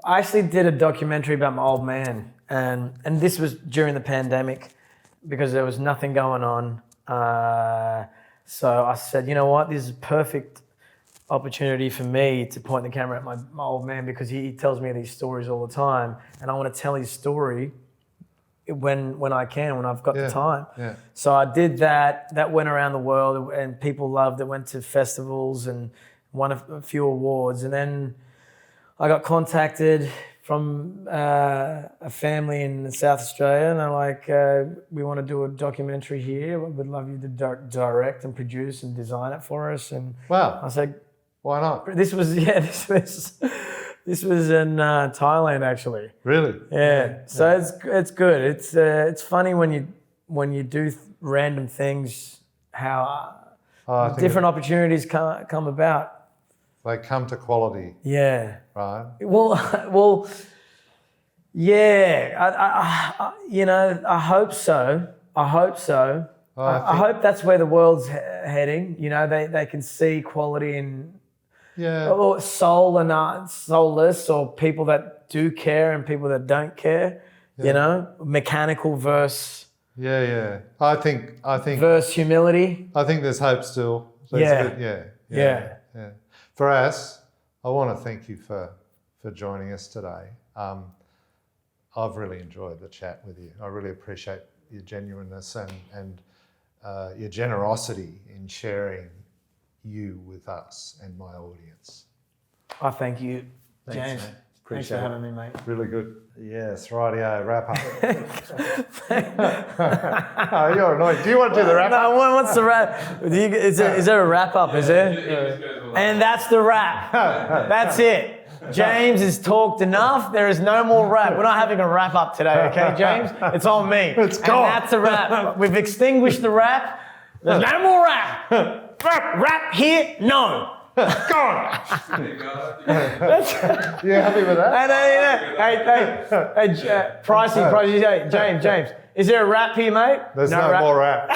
I actually did a documentary about my old man, and this was during the pandemic because there was nothing going on. So I said, you know what, this is a perfect opportunity for me to point the camera at my old man, because he tells me these stories all the time, and I want to tell his story when I can, when I've got the time. Yeah. So I did that. That went around the world, and people loved it. Went to festivals and won a few awards. And then I got contacted from a family in South Australia, and they're like, we want to do a documentary here. We'd love you to direct and produce and design it for us. And wow. I said, why not? This was in Thailand, actually. Really? Yeah. So it's good. It's funny when you do random things, how different opportunities come about. They come to quality. Yeah. Right. Well. Yeah. I hope so. I hope that's where the world's heading. They can see quality in. Yeah. Or soul and soulless, or people that do care and people that don't care. Yeah. Mechanical versus. Yeah. I think. Versus humility. I think there's hope still. Yeah. Firass, I want to thank you for joining us today. I've really enjoyed the chat with you. I really appreciate your genuineness and your generosity in sharing you with us and my audience. I thank you, James. Mate. Thanks for having me, mate. Really good. Yes, rightio, wrap up. Oh, you're annoying. Do you want to do the wrap up? No, what's the wrap? Is there a wrap up, is there? Yeah. And that's the wrap. That's it. James has talked enough. There is no more wrap. We're not having a wrap up today, okay, James? It's on me. It's gone. And that's a wrap. We've extinguished the wrap. There's no more wrap. Wrap here? No. Gone. You happy with that? Hey, Pricey, James, is there a wrap here, mate? There's no more wrap.